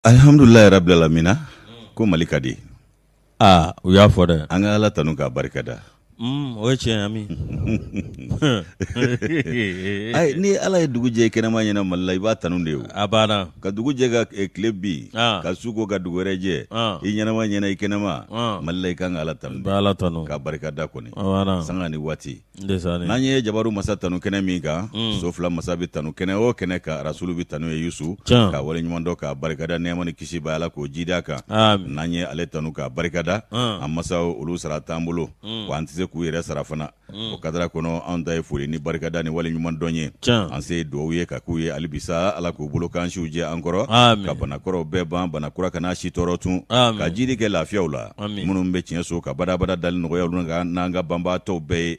Alhamdulillah rabbil alamin ko Mali ka di. U y'a fɔ dɛ. An ka Ala tanu k'a barikada. O ye tiɲɛ Ami. Ay ni Ala ye dugu jɛ kɛnɛma ɲɛna Mali la i b'a tanu de o. A banna. Ka dugu jɛ ka tile bi ka su ko ka dugu wɛrɛ jɛ i ɲɛnama ɲɛna i kɛnɛma Mali la i kan ka Ala tanu. Ba Ala tanu. K'a barikada kɔni. A banna. Sanga ni waati. Ndesani. N'an ye Jabaru masa tanu kɛnɛ min kan so fila masa bɛ tanu kɛnɛ o kɛnɛ kan Rasulu bɛ tanu ye Yusu ka wale ɲuman dɔ k'a barikada nɛɛma ni kisi b'a la k'o jida kan. N'an ye ale tanu k'a barikada an masaw olu sara t'an bolo wa an tɛ se k'u yɛrɛ sara fana o kadira kɔnɔ anw ta ye foli ni barikada ni wale ɲuman dɔn ye an se duwawu ye ka k'u ye hali bisa Ala k'u bolo k'an siw jɛ an kɔrɔ ka banakɔrɔw bɛɛ ban banakura kana si tɔɔrɔ tun ka jidi kɛ lafiyaw la minnu bɛ tiɲɛ so ka badabada dali nɔgɔya olu n'an ka banbaatɔw bɛɛ ye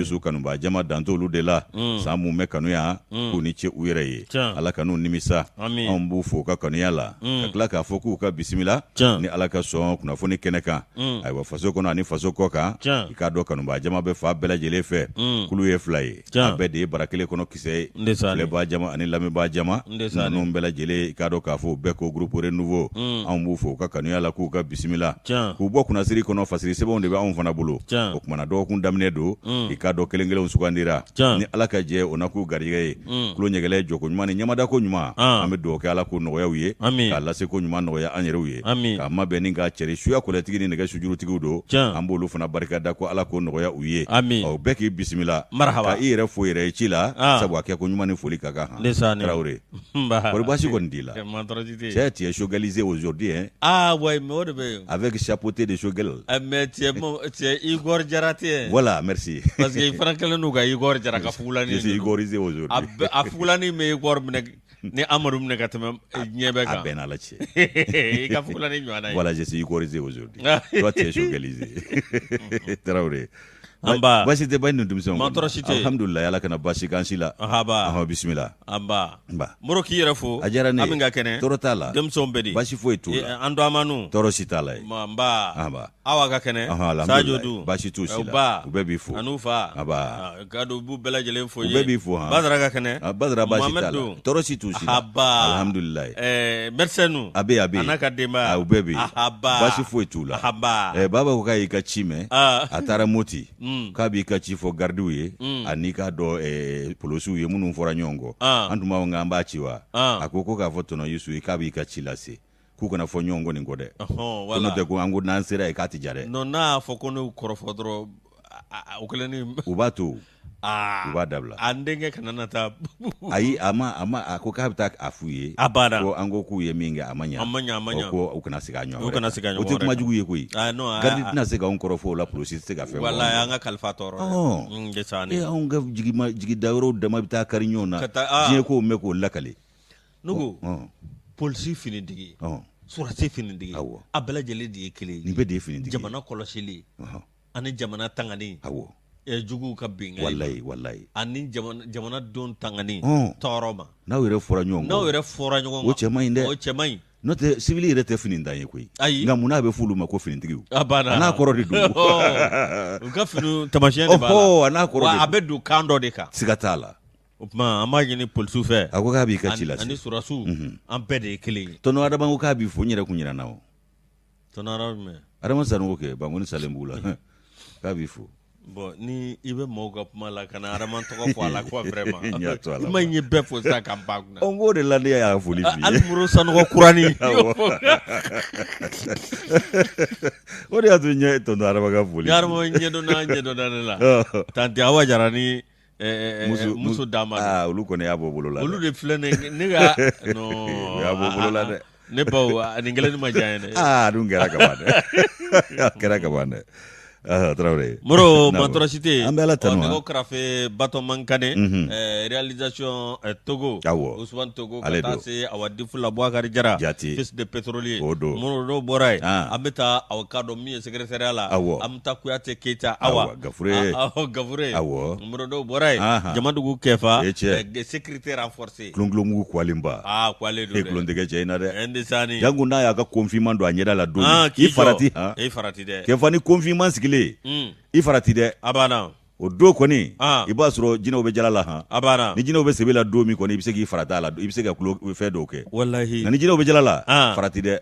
Yusu kanuba jama dant'olu de la san mun bɛ kanu yan k'u ni ce u yɛrɛ ye Ala kan'u nimisa anw b'u fo ka kanuya la ka tila k'a fɔ k'u ka bisimila ni Ala ka sɔn kunnafoni kɛnɛ kan ayiwa faso kɔnɔ ani faso kɔ kan i k'a dɔn kanuba jama bɛ fa bɛɛ lajɛlen fɛ kulu ye fila ye a bɛɛ de ye bara kelen kɔnɔ kisɛ ye filɛbaa jama ani lamɛnbaa jama ninnu bɛɛ lajɛlen i k'a dɔn k'a fɔ bɛɛ ko groupe renouveau anw b'u fo ka kanuya la k'u ka bisimila k'u bɔ kunnasiri kɔnɔ fasiri sɛbɛnw de bɛ anw fana bolo o kumana dɔgɔkun daminɛ don i k'a dɔn kelen kelenw sugandira ni Ala ka jɛ o na k'u garijɛgɛ ye kulo ɲɛgɛlɛ jɔko ɲuman ni ɲamada ko ɲuman an bɛ dugawu kɛ Ala k'o nɔgɔyaw ye k'a lase ko ɲuman nɔgɔya an yɛrɛw ye k'a mabɛn ni k'a cɛri suya kɔlɛtigi ni nɛgɛ sujurutigiw don an b'olu fana barikada ko Ala k'o nɔgɔya u ye bɛɛ k'i bisimila ka i yɛrɛ fo yɛrɛ ye ci la sabu a kɛ ko ɲuman ni foli ka kan Tarawele kɔri baasi kɔni t'i la cɛ tu es showgalisé aujourd'hui ouais mais o de bɛ avec chapeauté de showgirl mais tu es Igor Jarate voilà merci parce que i fana kɛlen don ka Igor Jara ka fugulani je suis igorisé aujourd'hui a fugulani bɛ Igor minɛ ni Amadu minɛ ka tɛmɛ ɲɛ bɛɛ kan a bɛɛ n'Ala cɛ i ka fugulani ɲɔgɔnna ye voilà je suis igorisé aujourd'hui toi tu es showgalisé Tarawele Amba basi tɛ ba ni denmisɛnw ma tɔɔrɔ si tɛ alhamdulillah Ala kana basi k'an si la bisimila Amba Moro k'i yɛrɛ fo a diyara ne ye an bɛ ka kɛnɛ tɔɔrɔ t'a la denmisɛnw bɛɛ de basi foyi t'u la an dɔgɔmaniw tɔɔrɔ si t'a la ye Awa ka kɛnɛ Sadio Dun basi t'u si la u bɛɛ b'i fo an'u fa ka don u b'u bɛɛ lajɛlen fo u bɛɛ b'i fo Badara ka kɛnɛ Badara basi t'a la tɔɔrɔ si t'u si la alhamdulillah médecin a bɛ a n'a ka denbaya u bɛɛ bɛ yen basi foyi t'u la baba ko k'a y'i ka ci mɛn a taara Moti k'a b'i ka ci fɔ gardiw ye ani k'a dɔn polosiw ye minnu fɔra ɲɔgɔn kɔ an tun b'a fɔ k'an b'a ci wa a ko k'a fɔ tɔnɔ Yusu ye k'a b'i ka ci lase k'u kana fɔ ɲɔgɔn kɔ nin kɔ dɛ ko n'o tɛ ko an ko n'an sera ye k'a tɛ ja dɛ non n'a y'a fɔ ko n'u kɔrɔfɔ dɔrɔn o kɛlen ni u b'a to u b'a dabila a denkɛ kana na taa ayi a ko k'a bɛ taa a f'u ye ko an ko k'u ye min kɛ a ma ɲa ko u kana segin a ɲɔgɔn wɛrɛ o tɛ kuma jugu ye koyi garidi tɛna se k'anw kɔrɔfɔ o la polisi tɛ se ka fɛn walayi an ka kalifa tɔɔrɔ anw ka jigida yɔrɔw dama bɛ taa kari ɲɔgɔn na diɲɛ kow mɛn k'o lakale Nugu polisi finitigi surasi finitigi a bɛɛ lajɛlen de ye kelen nin bɛɛ de ye finitigi jamana kɔlɔsili ani jamana tangani juguw ka bɛnkan walayi ani jamana don tangani tɔɔrɔ ma n'aw yɛrɛ fɔra ɲɔgɔn kan o cɛ man ɲi dɛ o cɛ man ɲi n'o tɛ civil yɛrɛ tɛ fini dan ye koyi ayi nka mun n'a bɛ f'olu ma ko finitigiw a n'a kɔrɔ de don u ka fini tamasiyɛn de b'a la a n'a kɔrɔ de a bɛ don kan dɔ de kan siga t'a la o tuma an b'a ɲini polisiw fɛ a ko k'a b'i ka ci lase ani surasiw an bɛɛ de ye kelen ye tɔnɔ Adama ko k'a b'i fo n yɛrɛ kun ɲinɛna o tɔnɔ Adama Adama Sanogo kɛ Bankoni Salen b'u la k'a b'i fo bon ni i bɛ mɔgɔw ka kuma la kana Adama tɔgɔ fɔ a la quoi vraiment i ma ɲɛ bɛɛ fo sisan k'an ban kunna n k'o de la ne y'a foli f'i ye hali Moro Sanogo kurani o de y'a to ɲɛ tɔntɔn Adama ka foli Adama ɲɛdɔnna ne la Tanti Awa Jara ni muso Dama olu kɔni y'a bɔ bolo la olu de filɛ ne ka non u y'a bɔ bolo la dɛ ne baw nin kelen ma diya n ye dɛ dun kɛra kaban dɛ kɛra kaban dɛ Tarawele Moro ma tɔɔrɔ si tɛ yen an bɛ Ala tanu nɛgɛ kɛrɛfɛ Batɔman Kane réalisation Togo Ousmane Togo ka taa se Awa Difula Bouakari Jara fils de pétrolier Moro n'o bɔra yen an bɛ taa aw ka dɔn min ye secrétariat la an bɛ taa Kuyate Keyita Awa Gafure Moro n'o bɔra yen Jamadugu Kɛfa sécurité renforcée kulonkulonmugu kuwalenba kuwalen don dɛ kulontigɛ cɛ in na dɛ ndesani jango n'a y'a ka confinement don a ɲɛda la don i farati dɛ Kɛfa ni confinement sigilen i farati dɛ a banna o do kɔni i b'a sɔrɔ jinɛw bɛ jala la han ni jinɛw bɛ sebe la don min kɔni i bɛ se k'i farata la i bɛ se ka kulo fɛn dɔw kɛ wallahi nka ni jinɛw bɛ jala la farati dɛ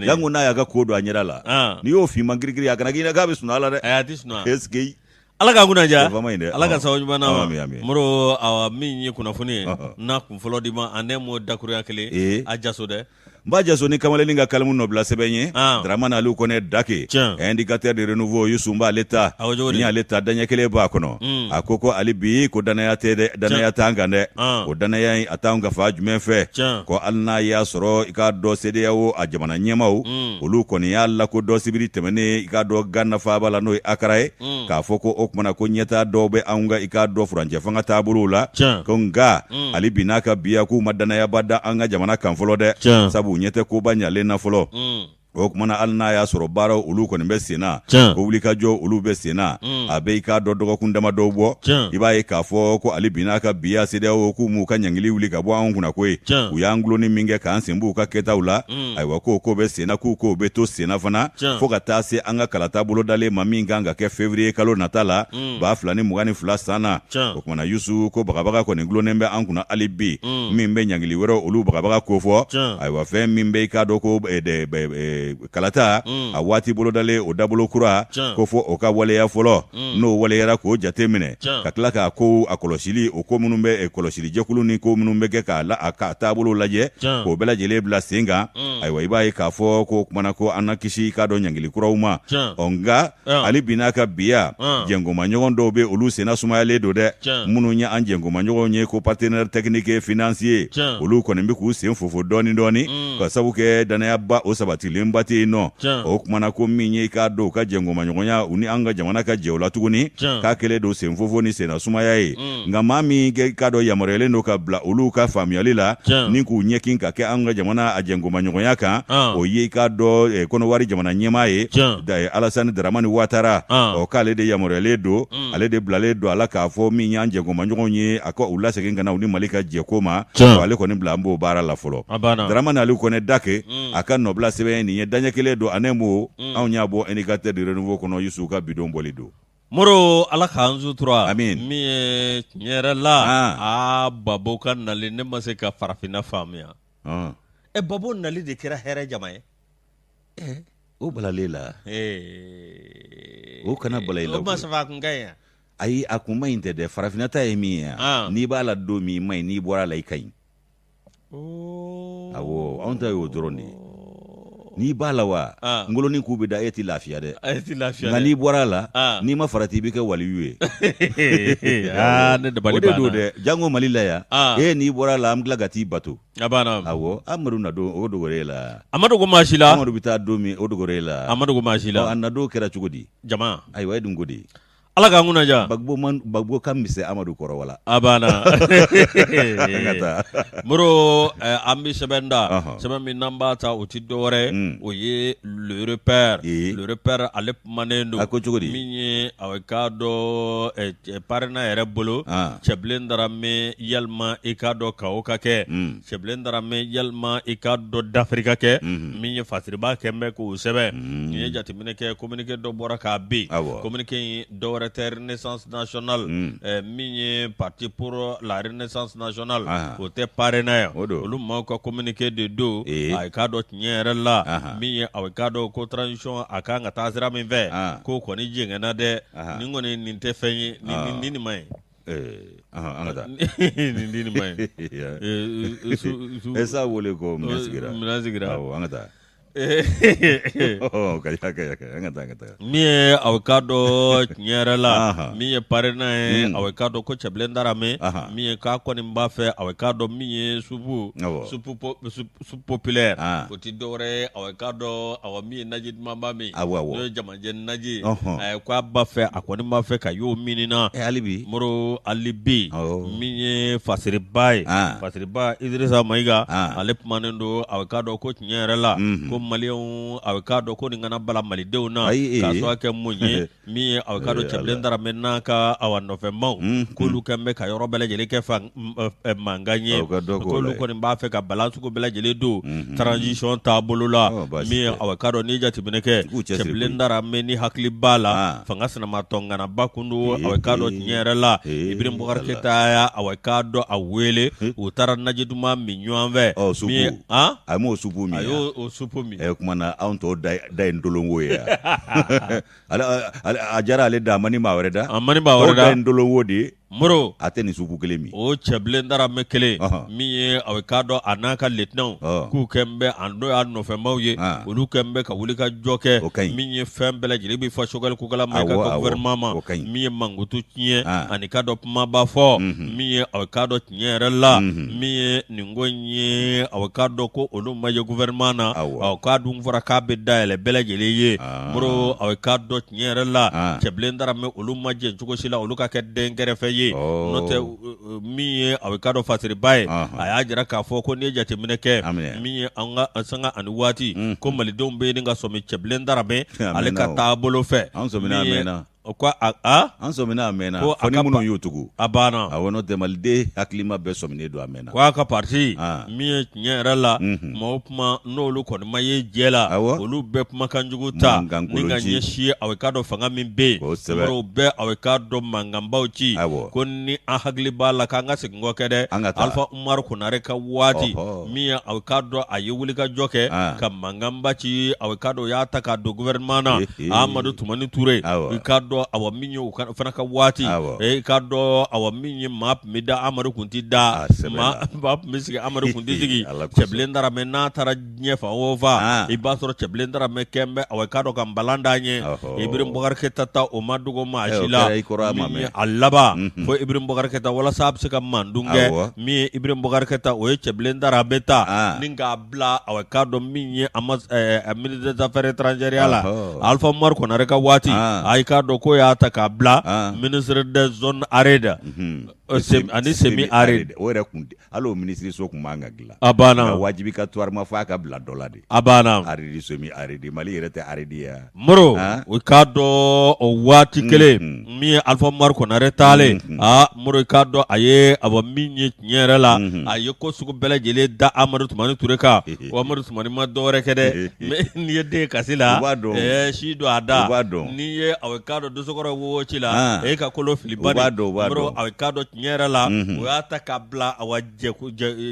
yanko n'a y'a ka ko don a ɲɛda la n'i y'o finman girigiri a kana k'i k'a bɛ sunɔgɔ la dɛ a tɛ sunɔgɔ est-ce que ala ka kunnaja dɛ ala ka sababu ɲuman na moro min ye kunnafoni ye n'a kun fɔlɔ di ma a ne m'o dakuruya kelen a jaso dɛ n b'a jaso ni kamalennin ka kalamu nɔbila sɛbɛn ye Dramane Aliu Kɔnɛ Dake indicateur de renouveau Youssou b'ale ta ni ale ta daɲɛ kelen b'a kɔnɔ a ko hali bi ko danaya tɛ dɛ danaya t'an kan dɛ o danaya in a t'anw ka fa jumɛn fɛ ko hali n'a y'a sɔrɔ i k'a dɔn CEDEAO a jamana ɲɛmaw olu kɔni y'a lakodɔn sibiri tɛmɛnen i k'a dɔn gan nafa b'a la n'o ye Akara ye k'a fɔ ko o kumana ko ɲɛtaa dɔw bɛ anw ka i k'a dɔn furancɛ fanga taabolow la ko nka hali bi n'a ka biya k'u ma danayaba da an ka jamana kan fɔlɔ dɛ sabu u ɲɛ tɛ koba ɲalen na fɔlɔ o kumana hali n'a y'a sɔrɔ baaraw olu kɔni bɛ sen na ko wulikajɔ olu bɛ sen na a bɛ i k'a dɔn dɔgɔkun damadɔw bɔ i b'a ye k'a fɔ ko hali bi n'a ka biya CEDEAO k'u m'u ka ɲangili wuli ka bɔ anw kunna koyi u y'an gulonni min kɛ k'an sen b'u ka kɛtaw la ayiwa k'o bɛ sen na k'u bɛ to sen na fana fo ka taa se an ka kalata bolodalen ma min kan ka kɛ février kalo nata la 2022 san na o kumana Youssou ko bagabaga kɔni gulonnen bɛ an kunna hali bi min bɛ ɲangili wɛrɛ olu bagabaga ko fɔ ayiwa fɛn min bɛ i k'a dɔn ko kalata a waati bolodalen o dabolo kura ko fɔ o ka waleya fɔlɔ n'o waleyara k'o jate minɛ ka tila k'a ko a kɔlɔsili o ko minnu bɛ kɔlɔsili jɛkulu ni ko minnu bɛ kɛ k'a taabolo lajɛ k'o bɛɛ lajɛlen bila sen kan ayiwa i b'a ye k'a fɔ ko kumana ko an na kisi k'a dɔn ɲangili kuraw ma nka hali bi n'a ka biya jɛngomaɲɔgɔn dɔw bɛ olu senna sumayalen don dɛ minnu ye an jɛngomaɲɔgɔnw ye ko partenaire technique financier olu kɔni bɛ k'u sen fofo dɔɔni dɔɔni ka sabu kɛ danayaba o sabatilen ba tɛ yen nɔ o kumana ko min ye i k'a dɔn u ka jɛngomaɲɔgɔnya u ni an ka jamana ka jɛ o la tuguni k'a kɛlen don sen fofo ni senna sumaya ye nka maa min k'a dɔn yamaruyalen don ka bila olu ka faamuyali la ni k'u ɲɛkin ka kɛ an ka jamana a jɛngomaɲɔgɔnya kan o ye i k'a dɔn kɔnɔwari jamana ɲɛmaa ye Alassane Dramane Ouattara k'ale de yamaruyalen don ale de bilalen don a la k'a fɔ min y'an jɛngomaɲɔgɔnw ye a ka u lasegin ka na u ni Mali ka jɛko ma ale kɔni bila an b'o baara la fɔlɔ Dramane Aliu Kɔnɛ Dake a ka nɔbila sɛbɛn nin ye daɲɛ kelen don ane mo anw y'a bɔ indicateur de renouveau kɔnɔ Youssou ka bidon bɔli don moro ala k'an sutura amin min ye tiɲɛ yɛrɛ la Babo ka nali ne ma se ka farafinna faamuya Babo nali de kɛra hɛrɛ jama ye o balale la o kana balai la o ma safa kun kan ya ayi a kun maɲi tɛ dɛ farafinna ta ye min ye n'i b'a la don min maɲi n'i bɔra la i ka ɲi awɔ anw ta y'o dɔrɔn de ye n'i b'a la wa ngoloni k'u bɛ da e tɛ lafiya dɛ nka n'i bɔra la n'i ma farati i bɛ kɛ waliyu ye ne dabali banna o de don dɛ jango Mali la yan n'i bɔra la an tila ka t'i bato awɔ Amadu na don o dogora e la Amadu ko maa si la Amadu bɛ taa don min o dogora e la Amadu ko maa si la a na don kɛra cogo di jama ayiwa e dun ko di ala k'an kunnaja Bagbo ka misɛn Amadu kɔrɔ wala a banna moro an bɛ sɛbɛn da sɛbɛn min n'an b'a ta o tɛ dɔwɛrɛ o ye le repère ale kumanen don a ko cogo di min ye a k'a dɔn parrainage yɛrɛ bolo Cɛbilen Darame yalima i k'a dɔn KO ka kɛ Cɛbilen Darame yalima i k'a dɔn Dafiri ka kɛ min ye fasiriba kɛ bɛ k'o sɛbɛn nin ye jateminɛ kɛ communiqué dɔ bɔra k'a ben communiqué in dɔwɛrɛ Renaissance nationale min ye parti pour la renaissance nationale o tɛ parrainage olu maaw ka communiqué de don a k'a dɔn tiɲɛ yɛrɛ la min ye a k'a dɔn ko transition a kan ka taa sira min fɛ k'o kɔni jɛngɛnna dɛ nin kɔni nin tɛ fɛn ye nin ma ye an ka taa nin nin ma ye esa wele ko minɛn sigira an ka taa min ye a k'a dɔn tiɲɛ yɛrɛ la min ye parrainage ye a k'a dɔn ko Cɛbilen Darame min ye k'a kɔni b'a fɛ a k'a dɔn min ye supu populaire o tɛ dɔwɛrɛ ye a k'a dɔn min ye naji dumanba min n'o ye jamajɛ naji k'a b'a fɛ a kɔni b'a fɛ ka y'o minina moro hali bi min ye fasiriba ye fasiriba Idirisa Mayiga ale kumanen don a k'a dɔn ko tiɲɛ yɛrɛ la ko malion awekado ko ngana bala malidew na ka so ake munye mi awekado cheblendara menna ka awano fe maw ko lu kambe ka yoro bele jele ke fa manganye ko lu ko mba fe ka balance ko bele jele do transition tabolo la mi awekado ni jati bineke cheblendara meni hakli bala fanga sana matonga na bakundu awekado nyere la Ibrahim Boubacar Keita ya awekado awele utara najiduma minywanve mi amo supu mi ayo supu mi kumana aunto dai ndolongo ya ala ajara ale da mani ma wereda dai ndolongo di moro ateni supu kelemi o cheblendara mekele mi awekado anaka letnan ku kembe ando ya no fe mawye olu kembe ka wulika joke mi fembele jili bi fa shogal ku kala meka ko gouvernement mi mangutu tie anikado puma ba fo mi awekado tiere la mi ningonye awekado ko olu maye gouvernement na awekado mfora ka be daele bele jili ye moro awekado tiere la cheblendara me olu maje nchuko shila olu ka ke dengere fe note mi awekado fasiri bae aya jira ka fo ko ne jate mineke mi anga sanga an wati ko malido mbe nga so mi cheblendara be ale ka tabolo fe an so mina mena kwa an so mina mena foni munu yutugu abana awono de malde aklima be so mine do amena kwa ka parti mi nyera la mopma no lu ko maye jela olu be pma kanjugu ta ninga nyeshi awekado fanga min be ro be awekado mangambauchi ko ni ahagli bala kanga singo kede alfa umar kunare ka wati mi awekado ayewuli ka joke ka mangambachi awekado ya taka do gouvernement Amadou Toumani Touré ikado awa minyo fana ka wati ikado awa minyo map mida Amadou Kunti da map misiki Amadou Kunti sigi cheblendara mena tara nyefa ova ibasoro cheblendara me kembe awekado ka mbalanda nye Ibrahim Boubacar Keita ta o madugo ma ashila mi allaba fo Ibrahim Boubacar Keita wala sab sika mandunge mi Ibrahim Boubacar Keita o cheblendara beta ninga bla awekado minye amas ministre des affaires étrangères la Alpha Mar konare ka wati aikado ko ya ta ka bla ministre des zones arides ani semi aride ore kundi alo ministre so kumanga gila abana wajibi ka tuar ma fa ka bla dolade abana aride semi aride mali rete aride ya moro ikado o wati kele mi Alpha Mar konare tale moro ikado aye aba minye nyere la aye ko suko bela jele da Amadou Toumani Touré ka o Amadou Toumani ma dore kede me ni de kasila shi do ada ni ye awekado do sokoro wo chila ka kolo filibani moro awekado nyera la o ata kabla awaje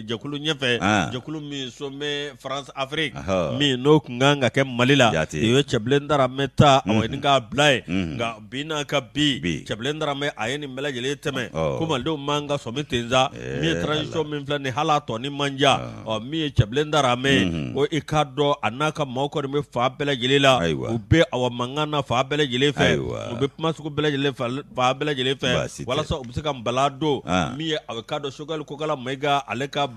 jekulu nyefe jekulu mi some France Afrique mi no nganga ke malila yo cheblendara meta aweninga blai nga bina ka bi cheblendara me ayeni mela jele teme kuma do manga some tenza mi transition mi flani halato ni manja o mi cheblendara me o ikado anaka moko me fa bela jele la ube awa mangana fa bela jele fe ube pmasuko bela jele fa bela jele fe wala so ubsika mbalado mi avocado sugar ko kala mega aleka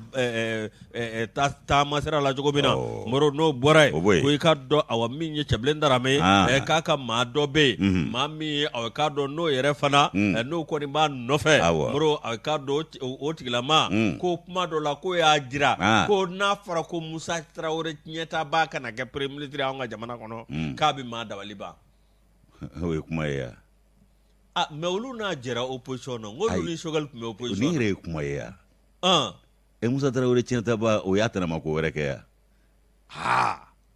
ta masera la jogobina moro no boray ko ikado awa minye cheblendara me kaka madobe mami avocado no yere fana no ko ni ma no fe moro avocado o tigilama ko pmado la ko ya jira ko na fara ko Musa Traoré nyeta baka na ke premier ministre anga jamana kono kabi ma dawaliba we kuma ya meulu na jera opposition ngolu ni shogal me opposition ni re kuma ya Musa Traoré nyeta ba o yata na mako wereke ya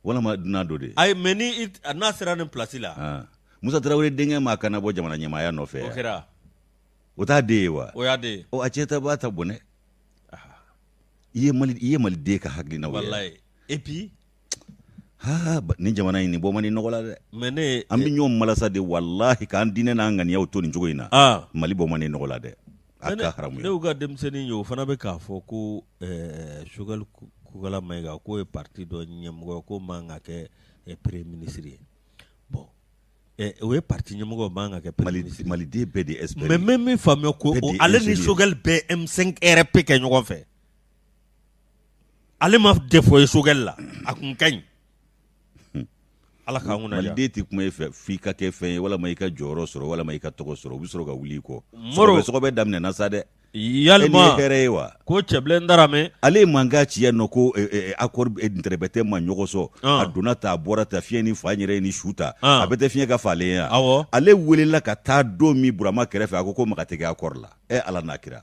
wala ma duna dode ay meni it nasira ni placila Musa Traoré denga makana bo jamana nyama ya no fe okera ota dewa o ya de o acheta ba ta bone iye mali de ka hagli na wallahi et puis ni jamana ini bo mani nogola de mene ambi nyom malasa de wallahi ka andine na ngani yaw to ni jogo ina mali bo mani nogola de aka haramu ne uga dem seni yo fana be ka fo ko sugal ku gala mega ko parti do nyamgo ko manga ke premier ministre bon we parti nyamgo manga ke mali de BDS mais même famio ko ale ni sugal BM5 RP ke nyoko fe ale ma defo sugal la akun kany ala ka nguna ja malde ti kuma fe fika ke fe wala mai ka joro soro wala mai ka togo soro bi soro ga wuli ko so be damne na sade yalma ko cɛbilen darame ale manga ci yanno ko accord interbete ma ɲɔgɔsɔ a donna ta a bɔra ta fiɲɛ ni fa yɛrɛ ni suta a bɛ tɛ fiɲɛ ka falen ya ale welela ka taa don min Burama kɛrɛfɛ a ko maga tɛ kɛ accord la ala n'a kira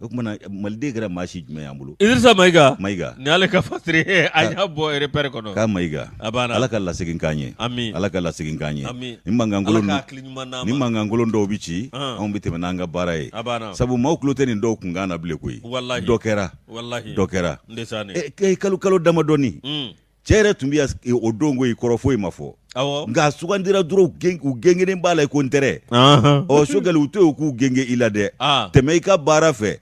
o kumana Maliden kɛra maa si jumɛn y'an bolo Idrissa Mayiga ni ale ka fasiri a y'a bɔ repère kɔnɔ ka Mayiga ala ka lasegin k'an ye ala ka lasegin k'an ye ni mankankolon dɔw bi ci anw bɛ tɛmɛ n'an ka baara ye sabu maaw tulo tɛ nin dɔw kunkan na bilen koyi dɔ kɛra kalo damadɔni cɛ yɛrɛ tun bɛ o don ko kɔrɔ foyi ma fɔ nka sugandira dɔrɔn u gengenen b'a la ko n tɛrɛ sogɛli u to yen k'u genge i la dɛ tɛmɛ i ka baara fɛ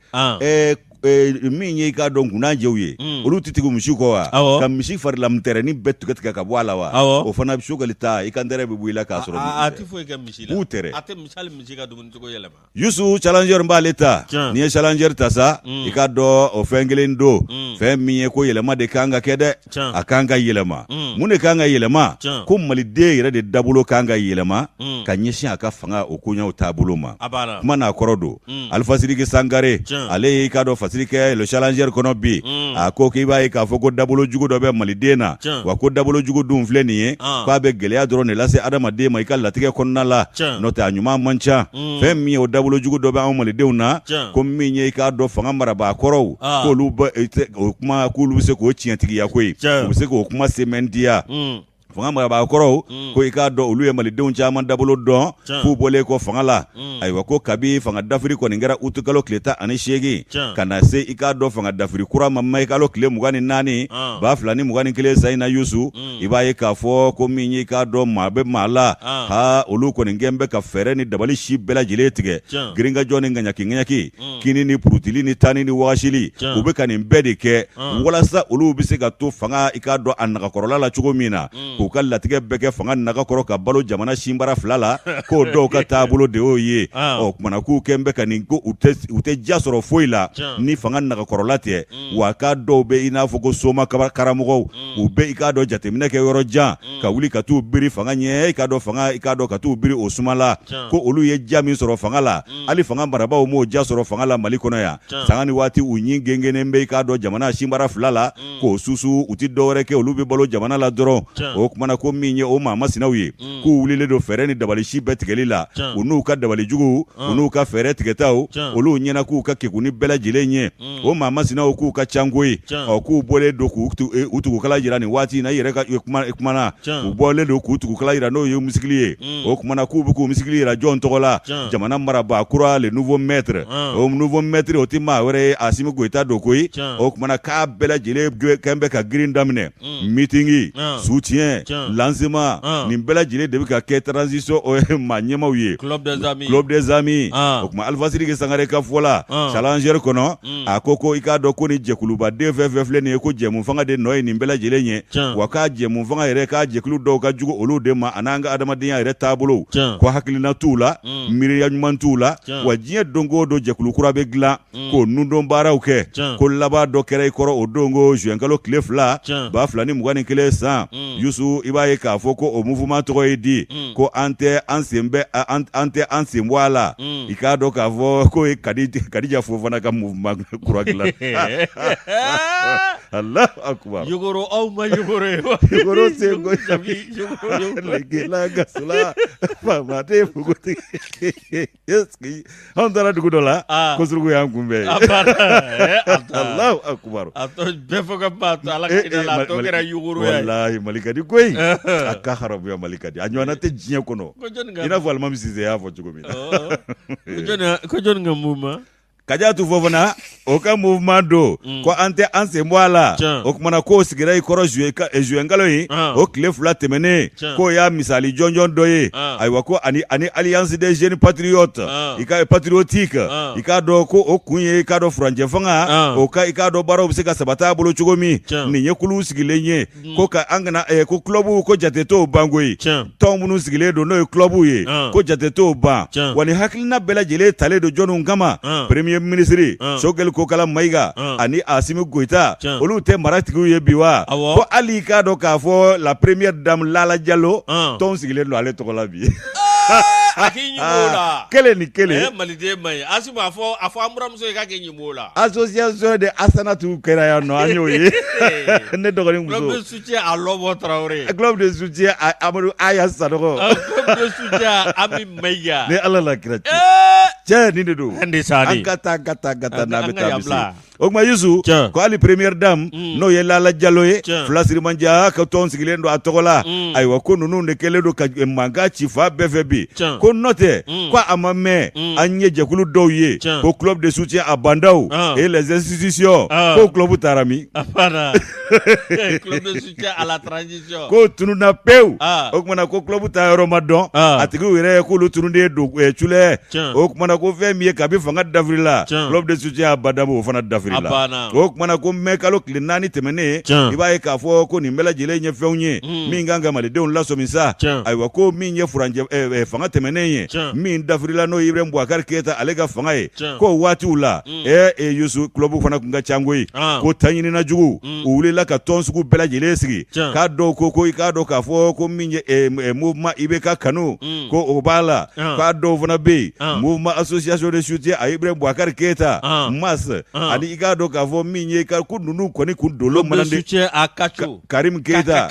min ye i k'a dɔn kunna jɛw ye olu tɛ tigɛ misi kɔ wa ka misi farilamtɛrɛni bɛɛ tigɛ ka bɔ a la wa o fana sogɛli ta i ka n tɛrɛ bɛ bɔ i la k'a sɔrɔ a tɛ foyi kɛ misi la k'u tɛrɛ a tɛ misi ka dumuni cogo yɛlɛma Yusu challenger b'ale ta n'i ye challenger ta sa i ka dɔn o fɛn kelen don fɛn min ye ko yɛlɛma de kan ka kɛ dɛ a kan ka yɛlɛma mun de kan ka yɛlɛma ko Maliden yɛrɛ de dabolo kan ka yɛlɛma ka ɲɛsin a ka fanga o koɲɛw taabolo ma kuma n'a kɔrɔ don Alpha Sidiki Sangare ale y'i ka dɔn kɛ le challenger kɔnɔ bi a ko k'i b'a ye k'a fɔ ko dabolo jugu dɔ bɛ Maliden na wa ko dabolo jugu dun filɛ nin ye k'a bɛ gɛlɛya dɔrɔn de lase adamaden ma i ka latigɛ kɔnɔna la n'o tɛ a ɲuman man ca fɛn min ye o dabolo jugu dɔ bɛ anw Malidenw na ko min ye i k'a dɔn fanga marabaa-kɔrɔw k'olu bɛ se k'o tiɲɛtigiya koyi u bɛ se k'o kuma sɛmɛntiya fanga marabaa-kɔrɔw ko i k'a dɔn olu ye Malidenw caman dabolo dɔn k'u bɔlen kɔ fanga la ayiwa ko kabi fanga dafiri kɔni kɛra uti kalo tile 18 ka na se i k'a dɔn fanga dafiri kura ma mai kalo tile 24 2021 sa in na Yusu i b'a ye k'a fɔ ko min ye i k'a dɔn maa bɛ maa la olu kɔni gɛn bɛ ka fɛɛrɛ ni dabali si bɛɛ lajɛlen tigɛ girinkajɔ ni ŋaɲaki kini ni purutili ni tani ni wagasili u bɛ ka nin bɛɛ de kɛ walasa olu bɛ se ka to fanga i k'a dɔn a nagakɔrɔla la cogo min na k'u ka latigɛ bɛɛ kɛ fanga nagakɔrɔ ka balo jamana sinbara 2 la k'o dɔw ka taabolo de y'o ye kumana k'u kɛn bɛ ka nin ko u tɛ ja sɔrɔ foyi la ni fanga nagakɔrɔla tɛ wa k'a dɔw bɛ i n'a fɔ ko soma karamɔgɔw u bɛ i k'a dɔn jateminɛ kɛ yɔrɔ jan ka wuli ka t'u biri fanga ɲɛ i k'a dɔn ka t'u biri o suma la ko olu ye ja min sɔrɔ fanga la hali fanga marabaaw m'o ja sɔrɔ fanga la Mali kɔnɔ yan sanga ni waati u ɲin gengenen bɛ i k'a dɔn jamana sinbara 2 la k'o susu u tɛ dɔwɛrɛ kɛ olu bɛ balo jamana la dɔrɔn o kumana ko min ye o maa masinaw ye k'u wulilen don fɛɛrɛ ni dabali si bɛɛ tigɛli la u n'u ka dabali jugu u n'u ka fɛɛrɛ tigɛtaw olu ɲɛna k'u ka kekuni bɛɛ lajɛlen ɲɛ o maa masinaw k'u ka can koyi k'u bɔlen don k'u tugukala jira nin waati in na i yɛrɛ ka kumana u bɔlen don k'u tugukala jira n'o ye misikili ye o kumana k'u bɛ k'u misikili jira jɔn tɔgɔ la jamana marabaa kura le nouveau maître o nouveau maître o tɛ maa wɛrɛ ye Asimi Goyita don koyi o kumana k'a bɛɛ lajɛlen kɛn bɛ ka girin daminɛ meeting soutien lancement nin bɛɛ lajɛlen de bɛ ka kɛ transition maa ɲɛmaw ye club des amis o kuma Alpha Sidiki Sangare ka fɔ la challenger kɔnɔ a ko i k'a dɔn ko ni jɛkulubaden fɛn fɛn filɛ nin ye ko jɛmu fanga de nɔ ye nin bɛɛ lajɛlen ye wa k'a jɛmu fanga yɛrɛ k'a jɛkulu dɔw ka jugu olu de ma a n'an ka adamadenya yɛrɛ taabolo ko hakilina t'u la miiriya ɲuman t'u la wa diɲɛ don o don jɛkulu kura bɛ dilan k'o nundon baaraw kɛ ko laban dɔ kɛra i kɔrɔ o don ko juin kalo tile 2021 san Yusu i b'a ye k'a fɔ ko o mouvement tɔgɔ ye di ko an tɛ an sen bɔ a la i k'a dɔn k'a fɔ ko ye Kadija Fofana ka mouvement kura dilan Allahu akbar yogoro aw ma yogoro yogoro sengo la gasula fama te fuguti yeski an taara dugu dɔ la ko surugu y'an kunbɛn Allahu akbar a tɔ bɛɛ fɔ ka ba to Ala ka hinɛ la a tɔ kɛra yogoro ye wallahi Mali ka di koyi a ka haramuya Mali ka di a ɲɔgɔnna tɛ diɲɛ kɔnɔ i n'a fɔ Alimami Sise y'a fɔ cogo min na ko jɔnni ka mouvement Kadiatu Fofana o ka mouvement do ko an tɛ an sen bɔ a la o kumana k'o sigira i kɔrɔ juin kalo in o tile 2 tɛmɛnen k'o y'a misali jɔnjɔn dɔ ye ayiwa ko ani alliance des jeunes patriotes i ka patriotique i k'a dɔn ko o kun ye i k'a dɔn furancɛ fanga o i k'a dɔn baaraw bɛ se ka sabati a bolo cogo min nin ye kulu sigilen ye ko ka an kana ko club ko jate t'o ban koyi tɔn minnu sigilen don n'o ye club ye ko jate t'o ban wa nin hakilina bɛɛ lajɛlen talen don jɔnniw kama premier ministre Sogɛli Kokala Mayiga ani Asimi Goyita olu tɛ maratigiw ye bi wa ko hali k'a dɔn k'a fɔ la première dame Lala Diallo tɔn sigilen don ale tɔgɔ la bi Akinyibola. Kele ni kele. Malide mai. Asimu afo amuramuso ka kinyibola. Association de Asanatu kera ya no anyo ye. Ne dogoni muso. Club de soutien à Lobo Traoré. Club de soutien à Amadou Aya Sanogo. Club de soutien à Ami Meya. Ne Allah la kira. Tiens ni de do. Gata na beta bisi. Ogma Yusu ko ali première dame no ye Lala Diallo ye Flasiri Manja ka ton sigile ndo atogola aywa ko nunu ne kele do ka manga chifa BFB ko note ko amame anye jekulu do ye ko club de soutien à Bandao et les institutions ko club tarami apana club de soutien à la transition ko tununa peu okmana ko club ta Ramadan atigi were ko lu tununde do chule okmana ko femi ka bi fanga d'avril club de soutien à Bandao fana d'avril o kumana ko mekalo kile nani temene ibaye ka fo ko ni mbela jele nye fewnye minganga malidenw lasomisa aywa ko minye furanje fanga temene ye min dafrila no Ibrahim Boubacar Keita alega fanga ye ko wati ula Yusu club fana kunga changwe ko tanyini na jugu ulela ka tonsuku bela jele sigi ka do ko ka do ka fo ko minye mouvement ibeka kanu ko obala ka do fana be mouvement association de soutien à Ibrahim Boubacar Keita mas ani do ka fo minye ka ku nunu koni ku dolo manande Karim Keita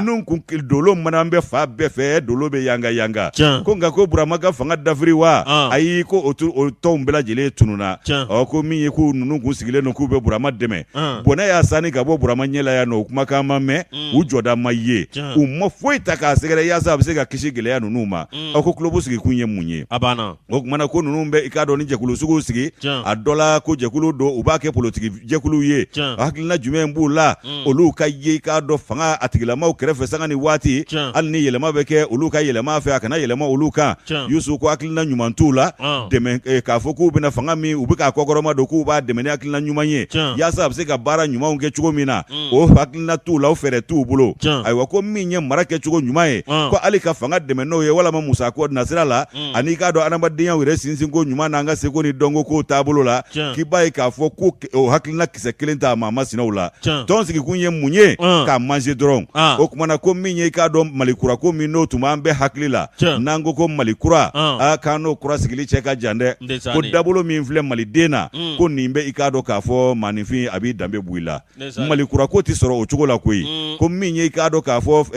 nunu ku dolo manambe fa befe dolo be yanga ko nga ko Burama fanga dafri wa ayi ko o tombela jele tununa o ko minye ku nunu ku sigile no ku be Burama deme bona ya sani ka bo Burama nyela ya no kuma ka mame u joda maye u mo foita ka segere ya sa be ka kishi gele ya nunu ma o ko klubu sigi kunye munye abana o kuma na ko nunu be ikado ni jekulu sugu sigi a dola ko jekulu do ubake politiki jekulu ye hakilina jume mbula olu ka ye ka do fanga atigilama o kerefe sanga ni wati al ni yelema beke olu ka yelema fe akana yelema olu ka Yusu ko hakilina nyumantula deme ka foku bina fanga mi ubika kokoroma do ku ba deme ni hakilina nyumanye ya sa se ka bara nyuma unge chugo mina o hakilina tula o fere tu bulo aywa ko minye marake chugo nyumaye ko ali ka fanga deme no ye wala ma Musa ko nasirala ani ka do anamba dinya wire sinsin ko nyuma nanga se ko ni dongo ko tabulo la kibai ka foku o hakilina kise kilenta mama sinaula ton sigi kunye munye ka manje dron o kumana ko minye ka do malikura ko mino tuma ambe hakilila nango ko malikura aka no kura sigili cheka jande ko dabulo mi infle malidena ko nimbe ikado ka fo manifi abi dambe buila malikura ko ti soro o chugola koi ko minye ikado ka fo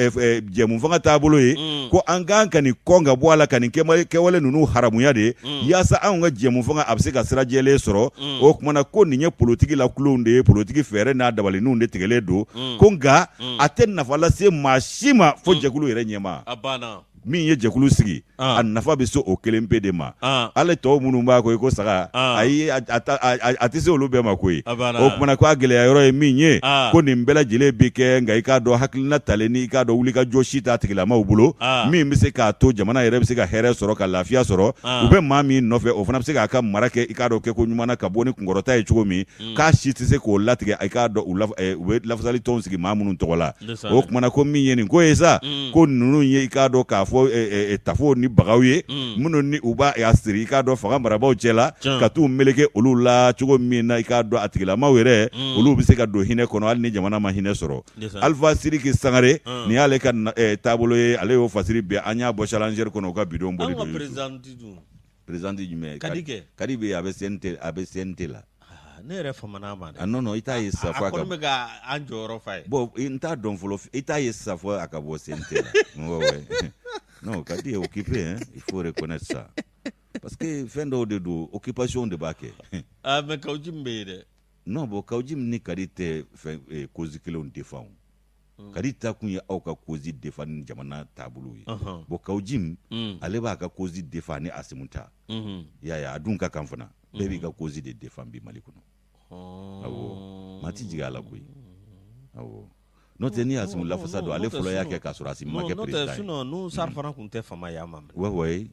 jemu fanga tabulo ye ko anganka ni konga bwala kan kewale nunu haramu yade yasa anga jemu fanga absika sira jele soro o kumana ko ninye politiki la kulunde politiki fere na dabali nunde tigele do konga aten nafala se mashima fo jekulu yere nyema abana min ye jekulu sigi a nafa be so o kelen pe de ma ale to munu ba ko saga ayi atise olu be ma ko o kuma ko agele ya yoro ye min ye ko ni mbela jele bi ke nga ika do hakilina taleni ika do wuli ka joshi ta tigila ma ubulo min be se ka to jamana yere be se ka here soro ka lafiya soro u be ma min no fe o fana be se ka marake ika do ke ko nyumana ka boni kungorota ye chugo mi ka shiti se ko latige ika do u be lafzali ton sigi ma munu togola o kuma ko min ye ni ko esa ko nunu ye ika do ka fo tafo ni bagawe muno ni uba ya siri ka do faga marabaw cela ka tu meleke olu la chugo mina ka do atigila mawere olu bi se ka do hine kono al ni jamana ma hine soro alfa siri ki sangare ni ale ka tabulo ye ale yo fasiri be anya bo challenger kono ka bidon boli do president du me kadibe abe sente la ne yɛrɛ famana ma dɛ non ita ye safo ko me ga an jɔyɔrɔ fa ye bon inta don folo ita ye safo aka bo sente la ouais non kadi est occupé hein il faut reconnaître ça parce que fin de do occupation de baké mais kawjim be de non bon kawjim ni kadi te cause kilon défend kadi ta kun ya au ka cause défend jamana tabulu yi bon kawjim ale ba ka cause défend ni asimunta ya adun ka kanfana bebi ka cause de défend bi malikuno awo mati jigala koy awo note ni asimu la fasado ale folo yake ka sura asimu make president note suno nu sarfana kun te fama ya mam ouais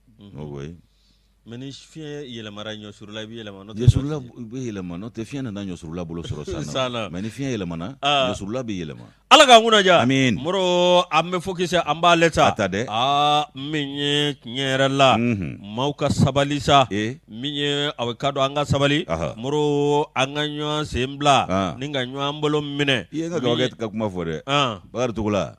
meni fie yele mara nyo surula bi yele mano surula bi yele mano te fie na nyo surula bolo soro sana meni fie yele mana nyo surula bi yele ma ala ga nguna ja amin moro amme focus amba leta atade minye nyerala mauka sabalisa minye awekado anga sabali moro anga nyo sembla ninga nyo ambolo mine yenga ga waget ka kuma fore bar tugula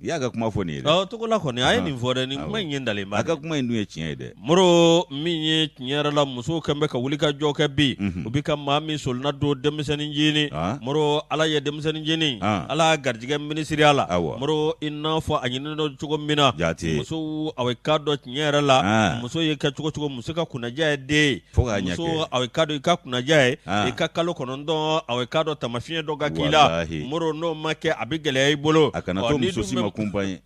i y'a ka kuma fɔ nin ye dɛ Togola kɔni a ye nin fɔ dɛ nin kuma in ye ndalen ba a ka kuma in dun ye tiɲɛ ye dɛ Moro min ye tiɲɛ yɛrɛ la musow kɛn bɛ ka wuli ka jɔ kɛ bi u bi ka maa min solona don denmisɛnnin jeni Moro ala ye denmisɛnnin jeni ala garijɛgɛ minisiriya la Moro i n'a fɔ a ɲininen don cogo min na musow a bɛ ka dɔ tiɲɛ yɛrɛ la muso ye kɛ cogo cogo muso ka kunnaja ye den muso a bɛ ka dɔ i ka kunnaja ye i ka kalo 9 a bɛ ka dɔ tamafiɲɛ dɔ ka k'i la Moro n'o ma kɛ a bɛ gɛlɛya i bolo a kana to muso si ma kumpan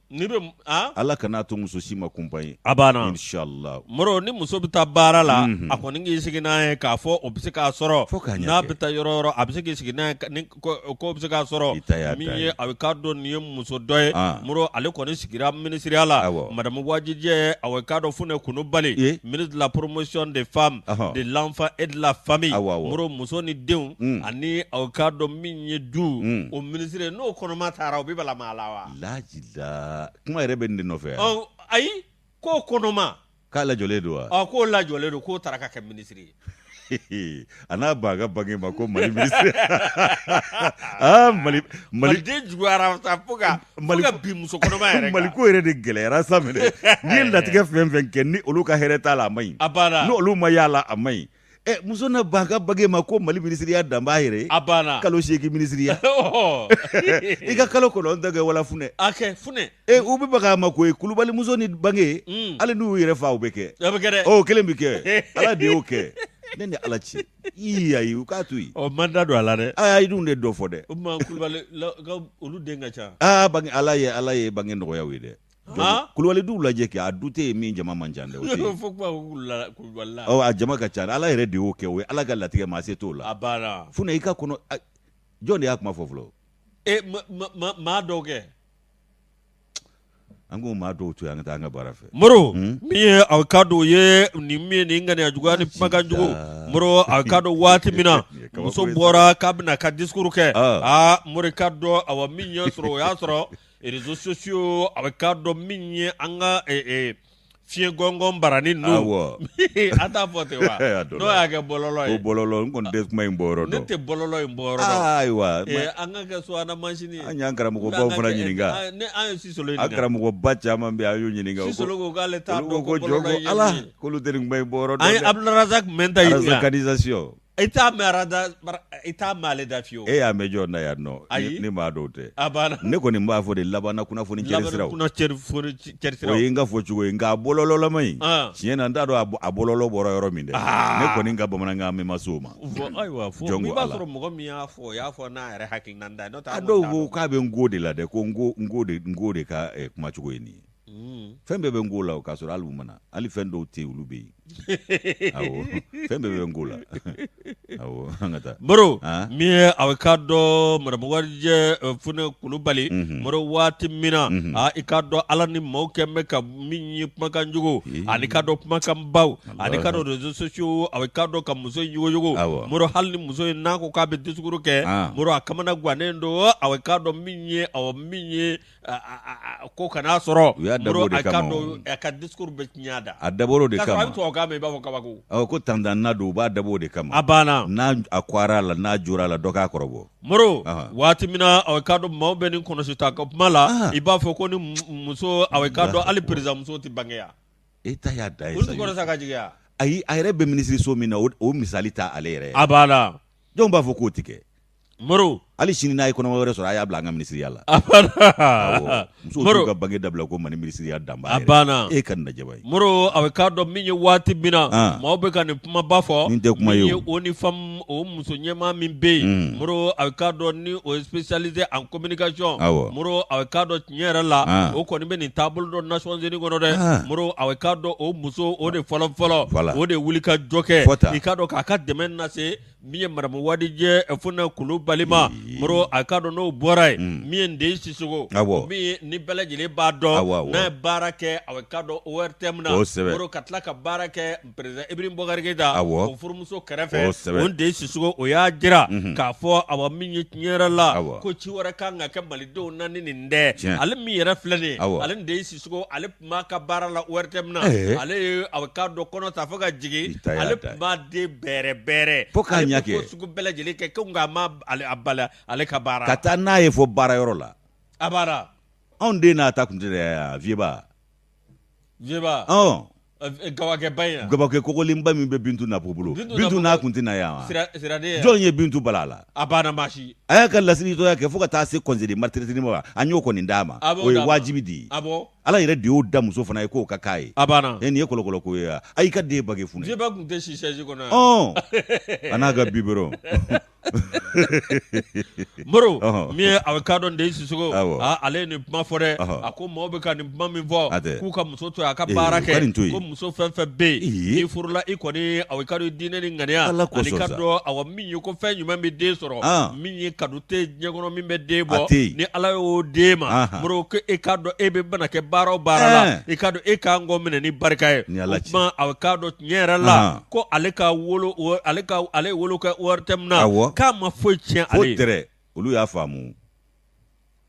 ala kana to muso si ma kumpan a banna inshallah Moro ni muso bɛ taa baara la a kɔni k'i sigi n'a ye k'a fɔ o bɛ se k'a sɔrɔ n'a bɛ taa yɔrɔ yɔrɔ a bɛ se k'i sigi n'a ye ko bɛ se k'a sɔrɔ min ye a bɛ k'a dɔn nin ye muso dɔ ye Moro ale kɔni sigira minisiriya la madame Wajijɛ a bɛ k'a dɔn Fune Kunubali ministre de la promotion des femmes de l'enfant et de la famille Moro muso ni denw ani a bɛ k'a dɔn min ye du o ministre n'o kɔnɔma taara o bɛ bala maa la wa lajila kuma yɛrɛ bɛ nin de nɔfɛ ayi k'o kɔnɔma k'a lajɔlen don wa k'o lajɔlen don k'o taara ka kɛ ministre ye a n'a ba ka bange ma ko Mali ministre Maliden juguyara fo ka bi muso kɔnɔma yɛrɛ kan Mali ko yɛrɛ de gɛlɛyara sa minɛ n'i ye latigɛ fɛn fɛn kɛ ni olu ka hɛrɛ t'a la a maɲi a banna ni olu ma y'a la a maɲi muso na ba ka bange ma ko Mali ministriya dan b'a yɛrɛ a banna kalo 8 ministriya i ka kalo 9 kɛ wala Fune a kɛ Fune u bɛ baga ma ko Kulubali muso ni bange hali n'u yɛrɛ fa u bɛ kɛ kelen bi kɛ ala de y'o kɛ ne ni ala ci ayi u k'a to yen man da don a la dɛ ayi dun de dɔ fɔ dɛ o ma Kulubali olu den ka ca bange ala ye bange nɔgɔyaw ye dɛ Kulubali du lajɛ kɛ a du tɛ min jama man ca dɛ o tɛ fo kuma Kulubali la a jama ka ca ala yɛrɛ de y'o kɛ o ye ala ka latigɛ maa se t'o la a banna Fune i ka kɔnɔ jɔn de y'a kuma fɔ fɔlɔ maa dɔw kɛ an ko maa dɔw to yen an ka taa an ka baara fɛ Moro min ye a ka dɔn ye nin min nin ŋaniya juguya ni kumakan jugu Moro a ka dɔn waati min na muso bɔra k'a bɛna ka discours kɛ Moro ka dɔn awa min ye sɔrɔ o y'a sɔrɔ réseaux sociaux a bɛ ka dɔn min ye an ka fiɲɛ gɔngɔn barani ninnu an t'a fɔ ten wa n'o y'a kɛ bɔlɔlɔ ye o bɔlɔlɔ n kɔni tɛ kuma in bɔ yɔrɔ dɔn ne tɛ bɔlɔlɔ in bɔ yɔrɔ dɔn ayiwa an ka kɛ subahana mansin ye an y'an karamɔgɔbaw fana ɲininka ne an ye Sisolo ɲininka an karamɔgɔba caman bɛ an y'u ɲininka Sisolo ko k'ale t'a dɔn ko bɔlɔlɔ ye ala k'olu tɛ nin kuma in bɔ yɔrɔ dɔn an ye Abdularazak Mɛnta ɲininka organisation i t'a mɛn ale da fiyewu e y'a mɛn jɔn na yan nɔ ne m'a dɔw tɛ a banna ne kɔni b'a fɔ de labanna kunnafoni cɛrisiraw o ye n ka fɔ cogo ye nka a bɔlɔlɔlama in tiɲɛ na n t'a dɔn a bɔlɔlɔ bɔra yɔrɔ min dɛ ne kɔni ka bamanankan mɛn ma se o ma ayiwa fɔ n'i b'a sɔrɔ mɔgɔ min y'a fɔ o y'a fɔ n'a yɛrɛ hakilina da ye a dɔw ko k'a bɛ Ngo de la dɛ ko Ngo de ka kuma cogo ye nin ye fɛn bɛɛ bɛ Ngo la o k'a sɔrɔ hali u mana hali fɛn dɔw tɛ olu bɛ yen awɔ fɛn bɛɛ bɛ Ngo la awɔ an ka taa Moro min ye a bɛ k'a dɔn madame Wajijɛ Fune Kunubali Moro waati min na i k'a dɔn ala ni maaw kɛn bɛ ka min ye kumakan jugu ani k'a dɔn kumakan baw ani k'a dɔn réseaux sociaux a bɛ k'a dɔn ka muso in yogoyogo Moro hali ni muso in n'a ko k'a bɛ discours kɛ Moro a kamana gannen don a bɛ k'a dɔn min ye ko kan'a sɔrɔ Moro a k'a dɔn a ka discours bɛ tiɲɛ da a dabɔra de kama k'a sɔrɔ a bɛ tubabukan mɛn i b'a fɔ kabako ko tantanna don u b'a dabɔ o de kama a banna n'a a kɔra la n'a jora la dɔ k'a kɔrɔbɔ Moro waati min na a bɛ k'a dɔn maaw bɛ nin kɔlɔsita ka kuma la i b'a fɔ ko ni muso a bɛ k'a dɔn hali président muso tɛ bange yan e ta y'a da ye olu tɛ kɔrɔsa ka jigiya ayi a yɛrɛ bɛ minisiriso min na o misali ta ale yɛrɛ a banna jɔn b'a fɔ k'o tɛ kɛ Moro hali sini n'a ye kɔnɔma wɛrɛ sɔrɔ a y'a bila an ka minisiriya la musow t'u ka bange dabila ko Mali minisiriya dan b'a yɛrɛ a banna e ka nin lajɛba ye Moro a bɛ k'a dɔn min ye waati min na maaw bɛ ka nin kumaba fɔ nin tɛ kuma ye o ni femme o muso ɲɛmaa min bɛ yen Moro a bɛ k'a dɔn ni o ye spécialisé en communication Moro a bɛ k'a dɔn tiɲɛ yɛrɛ la o kɔni bɛ nin taabolo dɔn Nations Unies kɔnɔ dɛ Moro a bɛ k'a dɔn o muso o de fɔlɔ o de wuli ka jɔ kɛ i k'a dɔn k'a ka dɛmɛ lase min ye madame Wajijɛ Fune Kunubali ma Moro a k'a dɔn n'o bɔra ye min ye Ndeyi Sisoko min ni bɛɛ lajɛlen b'a dɔn n'a ye baara kɛ a bɛ k'a dɔn ORTM na Moro ka tila ka baara kɛ président Ibrahim Boubacar Keïta o furumuso kɛrɛfɛ o Ndeyi Sisoko o y'a jira k'a fɔ awa min ye tiɲɛ yɛrɛ la ko ci wɛrɛ kan ka kɛ malidenw na ni nin tɛ ale min yɛrɛ filɛ nin ye ale Ndeyi Sisoko ale tun b'a ka baara la ORTM na ale ye a bɛ k'a dɔn kɔnɔ ta fo ka jigin ale tun b'a den bɛrɛ ko sugu bɛɛ lajɛlen kɛ ko nka a ma ale ka baara ka taa n'a ye fɔ baarayɔrɔ la a baara anw den n'a ta kun tɛ dɛ vieba gabakɛ kɔkɔlenba min bɛ Bintu Napo bolo Bintu n'a kun tɛ na yan wa jɔn ye Bintu bala la a banna maasi a y'a ka lasiriritɔya kɛ fo ka taa se conseil de maternité ma a y'o kɔni d'a ma o ye wajibi de ye Ala yɛrɛ de y'o da muso fana ye k'o ka k'a ye a banna nin ye kɔlɔkɔlɔ ko ye a y'i ka den bage funu vieba kun tɛ si chaise kɔnɔ a n'a ka biberon Moro min ye avocado de Sisoko ale nin kuma fɔ dɛ a ko maaw bɛ ka nin kuma min fɔ k'u ka muso to a ka baara kɛ ko muso fɛn fɛn bɛ yen i furula i kɔni avocado diinɛ ni ŋaniya ani ka dɔn awa min ye ko fɛn ɲuman bɛ den sɔrɔ min ye kadu tɛ diɲɛ kɔnɔ min bɛ den bɔ ni Ala y'o den ma Moro ko e ka dɔn e bɛ bana kɛ baara o baara la i ka dɔn e k'an kɔ minɛ ni barika ye o kuma avocado tiɲɛ yɛrɛ la ko ale ka wolo ale wolo kɛ wari tɛ min na k'a ma foyi tiɲɛ ale ye olu y'a faamu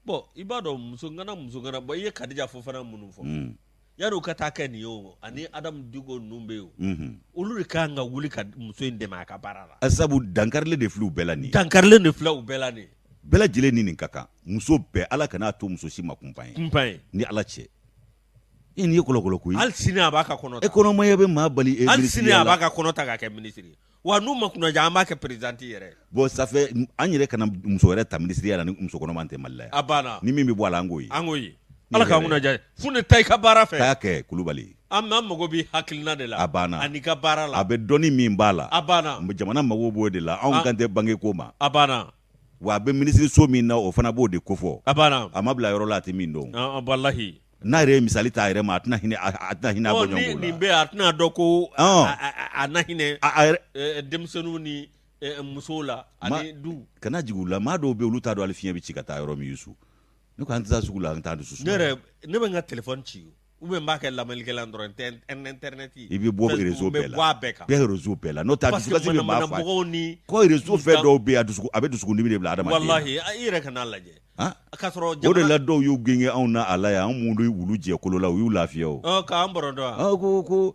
bon i b'a dɔn muso ngana bon i ye Kadija fɔ fana minnu fɔ yar'u ka taa kɛ nin ye o ani Adamu Diko ninnu bɛ yen olu de kan ka wuli ka muso in dɛmɛ a ka baara la sabu dankarilen de filɛ u bɛɛ la nin dankarilen de filɛ u bɛɛ la nin bɛɛ lajɛlen ni nin ka kan muso bɛɛ Ala kan'a to muso si ma kunpan ye ni Ala cɛ i nin ye kɔlɔkɔlɔ ko ye hali sini a b'a ka kɔnɔ ta e kɔnɔmaya bɛ maa bali hali sini a b'a ka kɔnɔ ta k'a kɛ ministre ye wa n'u ma kunnaja an b'a kɛ présidente yɛrɛ bon ça fait an yɛrɛ kana muso wɛrɛ ta ministre la ni muso kɔnɔman tɛ Mali la yan a banna ni min bɛ bɔ a la an k'o ye Ala k'an kunnaja fu ne ta i ka baara fɛ taa kɛ Kulubali an mago bɛ hakilina de la a banna ani ka baara la a bɛ dɔnni min b'a la a banna jamana mago b'o de la anw kan tɛ bange ko ma a banna wa a bɛ ministre so min na o fana b'o de kofɔ a banna a ma bila yɔrɔ la a tɛ min dɔn wallahi n'a yɛrɛ ye misali ta a yɛrɛ ma a tɛna hinɛ a bɔ ɲɔgɔn la nin bɛ a tɛna dɔn ko a na hinɛ denmisɛnninw ni musow la ani du kana jigin u la maa dɔw bɛ olu t'a dɔn hali fiɲɛ bɛ ci ka taa yɔrɔ min Yusu ne ko an tɛ taa sugu la an t'a dusu ne bɛ n ka téléphone ci ou bien n b'a kɛ lamɛnnikɛlan dɔrɔn internet i bɛ bɔ réseau bɛɛ la bɛɛ réseau bɛɛ la n'o tɛ parce que manamɔgɔw ni ko réseau fɛn dɔw bɛ yen a bɛ dusukundimi de bila adamaden wallahi i yɛrɛ kan'a lajɛ k'a sɔrɔ o de la dɔw y'u gɛngɛ anw na a la yan anw minnu wulu jɛ kolo la u y'u lafiya o k'an bɔrɔ dɔn ko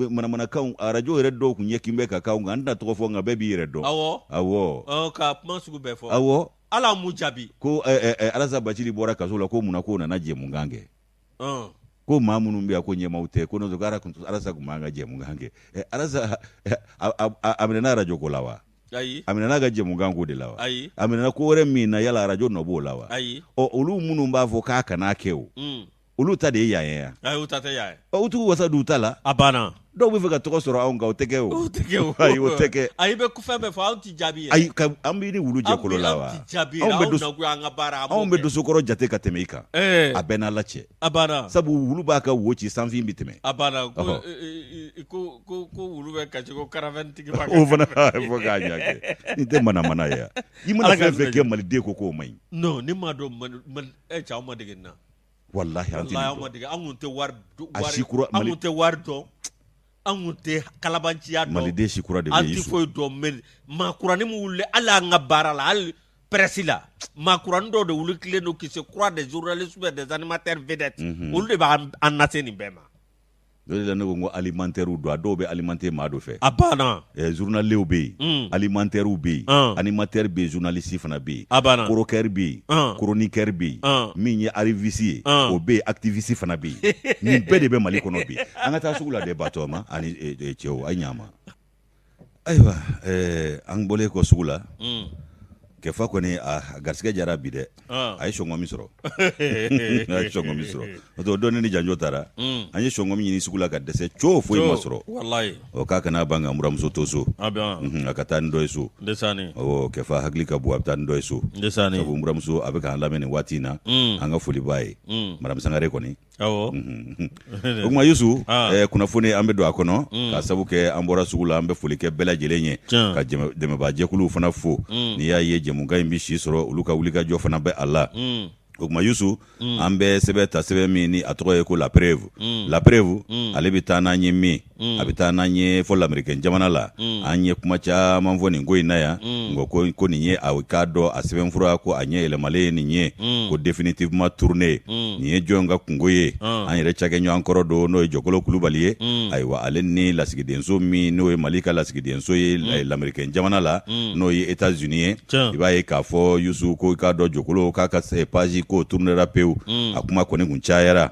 manamanakanw arajo yɛrɛ dɔw tun ɲɛkin bɛ ka k'anw kan an tɛna tɔgɔ fɔ nka bɛɛ b'i yɛrɛ dɔn awɔ ka kuma sugu bɛɛ fɔ awɔ Ala m'u jaabi ko Alasan Bacili bɔra kaso la ko munna k'o nana jɛmunkan kɛ ko maa minnu bɛ yan ko ɲɛmaw tɛ ko n'o tɛ Alasan tun man ka jɛmunkan kɛ Alasan a minɛna arajo ko la wa ayi a minɛna ka jɛmunkan ko de la wa ayi a minɛna ko wɛrɛ min na yala arajo nɔ b'o la wa ayi olu minnu b'a fɔ k'a kana kɛ o olu ta de ye yan ye yan u ta tɛ yan u t'u wasa d'u ta la a banna dɔw bɛ fɛ ka tɔgɔ sɔrɔ anw kan o tɛ kɛ o ayi o tɛ kɛ ayi bɛ fɛn bɛɛ fɔ anw tɛ jaabi ayi an bɛ ni wulu jɛ kolo la wa anw bɛ dosokɔrɔ jate ka tɛmɛ i kan a bɛɛ n'a la cɛ a banna sabu wulu b'a ka wo ci sanfin bɛ tɛmɛ a banna ko wulu bɛ kasi ko karavɛn tigi b'a o fana fɔ k'a ɲagɛ nin tɛ manamana ye i mana fɛn fɛn kɛ maliden ko k'o man ɲi non ne m'a dɔn cɛ aw ma dege nin na wallahi an tɛ wari dɔn an kun tɛ kalabanciya dɔn maliden si kura de bɛ an tɛ foyi dɔn mais maakuranin min wuli hali an ka baara la hali presse la maakuranin dɔw de wuli tilen don qui se croient des journalistes ou des animateurs vedettes olu de b'an nase nin bɛɛ ma o de la ne ko n ko alimentaire don a dɔw bɛ alimenter maa dɔ fɛ a banna journaliers bɛ yen alimentaires bɛ yen animateurs bɛ yen journalistes fana bɛ yen a banna chroniqueurs bɛ yen chroniqueurs bɛ yen min ye arriviste ye o bɛ yen activiste fana bɛ yen nin bɛɛ de bɛ Mali kɔnɔ bi an ka taa sugu la dɛ Batoma ani cɛw a ye ɲa ma ayiwa an bɔlen kɔ sugu la Kɛfa kɔni a garisɛgɛ jara bi dɛ a ye sɔngɔ min sɔrɔ a ye sɔngɔ min sɔrɔ o to dɔɔni ni janjo taara an ye sɔngɔ min ɲini sugu la ka dɛsɛ cogo foyi ma sɔrɔ k'a kana ban ka muramuso to so a ka taa ni dɔ ye so Kɛfa hakili ka bon a bɛ taa ni dɔ ye so sabu muramuso a bɛ k'an lamɛn nin waati in na an ka foli b'a ye Madame Sangare kɔni o kuma Yusu kunnafoni an bɛ don a kɔnɔ ka sabu kɛ an bɔra sugu la an bɛ foli kɛ bɛɛ lajɛlen ye ka dɛmɛbaa jɛkuluw fana fo n'i y'a ye jɛmukan in bɛ si sɔrɔ olu ka wulikajɔ fana bɛ a la o kuma Yusu an bɛ sɛbɛn ta sɛbɛn min ni a tɔgɔ ye ko la preuve ale bɛ taa n'an ye min a bɛ taa n'an ye fɔ lamɛrikɛn jamana la an ye kuma caman fɔ nin ko in na yan ngo ko nin ye a k'a dɔn a sɛbɛnfura ko a ɲɛ yɛlɛmalen ye nin ye ko définitivement tourné nin ye jɔn ka kungo ye an yɛrɛ cakɛɲɔgɔn kɔrɔ don n'o ye Jɔkɔlɔ Kulubali ye ayiwa ale ni lasigidenso min n'o ye Mali ka lasigidenso ye lamɛrikɛn jamana la n'o ye États-Unis ye i b'a ye k'a fɔ Yusu ko i k'a dɔn Jɔkɔlɔ k'a ka page ko tournera pewu a kuma kɔni kun cayara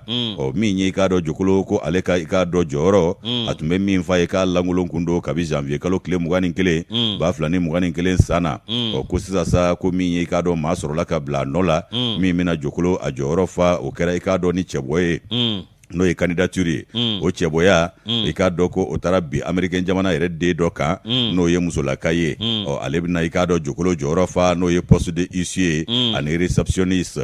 min ye i k'a dɔn Jɔkɔlɔ ko ale ka i k'a dɔn jɔyɔrɔ a tun bɛ min f'a ye k'a lankolon kun don kabi janvier kalo tile 21 2021 san na ko sisan sa ko min ye i k'a dɔn maa sɔrɔla ka bila a nɔ la min bɛna Jɔkɔlɔ a jɔyɔrɔ fa o kɛra i k'a dɔn ni cɛbɔ ye n'o ye candidature ye o cɛbɔya i k'a dɔn ko o taara bi américain jamana yɛrɛ den dɔ kan n'o ye musolaka ye ale bɛna i k'a dɔn Jɔkɔlɔ jɔyɔrɔ fa n'o ye poste de huissier ani réceptionniste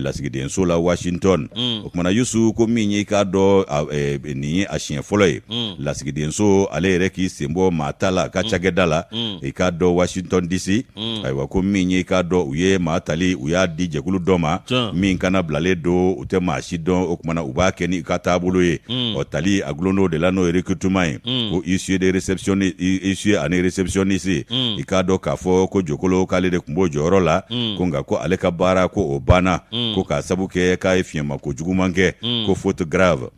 lasigidenso la Washington o kumana Yusu ko min ye i k'a dɔn nin ye a siɲɛ fɔlɔ ye lasigidenso ale yɛrɛ k'i sen bɔ maa ta la ka cakɛda la i k'a dɔn Washington DC ayiwa ko min ye i k'a dɔn u ye maa tali u y'a di jɛkulu dɔ ma min kana bilalen don u tɛ maa si dɔn o kumana u b'a kɛ ni ka taabolo ye tali a gulonno de la n'o ye recrutement ye ko huissier de réceptionniste huissier ani réceptionniste i k'a dɔn k'a fɔ ko Jɔkɔlɔ k'ale de kun b'o jɔyɔrɔ la ko nka ko ale ka baara ko o banna ko k'a sabu kɛ k'a ye fiɲɛma ko juguman kɛ ko faute grave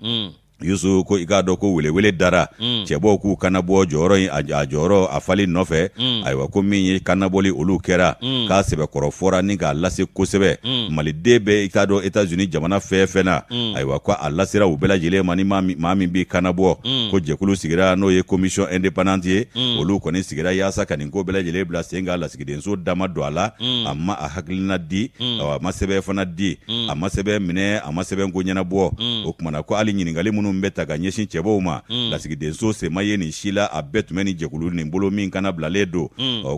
Yusu ko i k'a dɔn ko welewele dara cɛbɔw k'u kannabɔ jɔyɔrɔ in a jɔyɔrɔ a fali nɔfɛ ayiwa ko min ye kannabɔli olu kɛra k'a sɛbɛkɔrɔ fɔra ni k'a lase kosɛbɛ maliden bɛ i k'a dɔn États-Unis jamana fɛn fɛn na ayiwa ko a lasera u bɛɛ lajɛlen ma ni maa min b'i kannabɔ ko jɛkulu sigira n'o ye commission indépendante ye olu kɔni sigira yaasa ka nin ko bɛɛ lajɛlen bila sen kan lasigidenso dama don a la a ma a hakilina di a ma sɛbɛn fana di a ma sɛbɛn minɛ a ma sɛbɛn ko ɲɛnabɔ o kumana ko hali ɲininkali minnu bɛ ta ka ɲɛsin cɛbɔw ma lasigidenso sema ye nin si la a bɛɛ tun bɛ nin jɛkulu nin bolo min kana bilalen don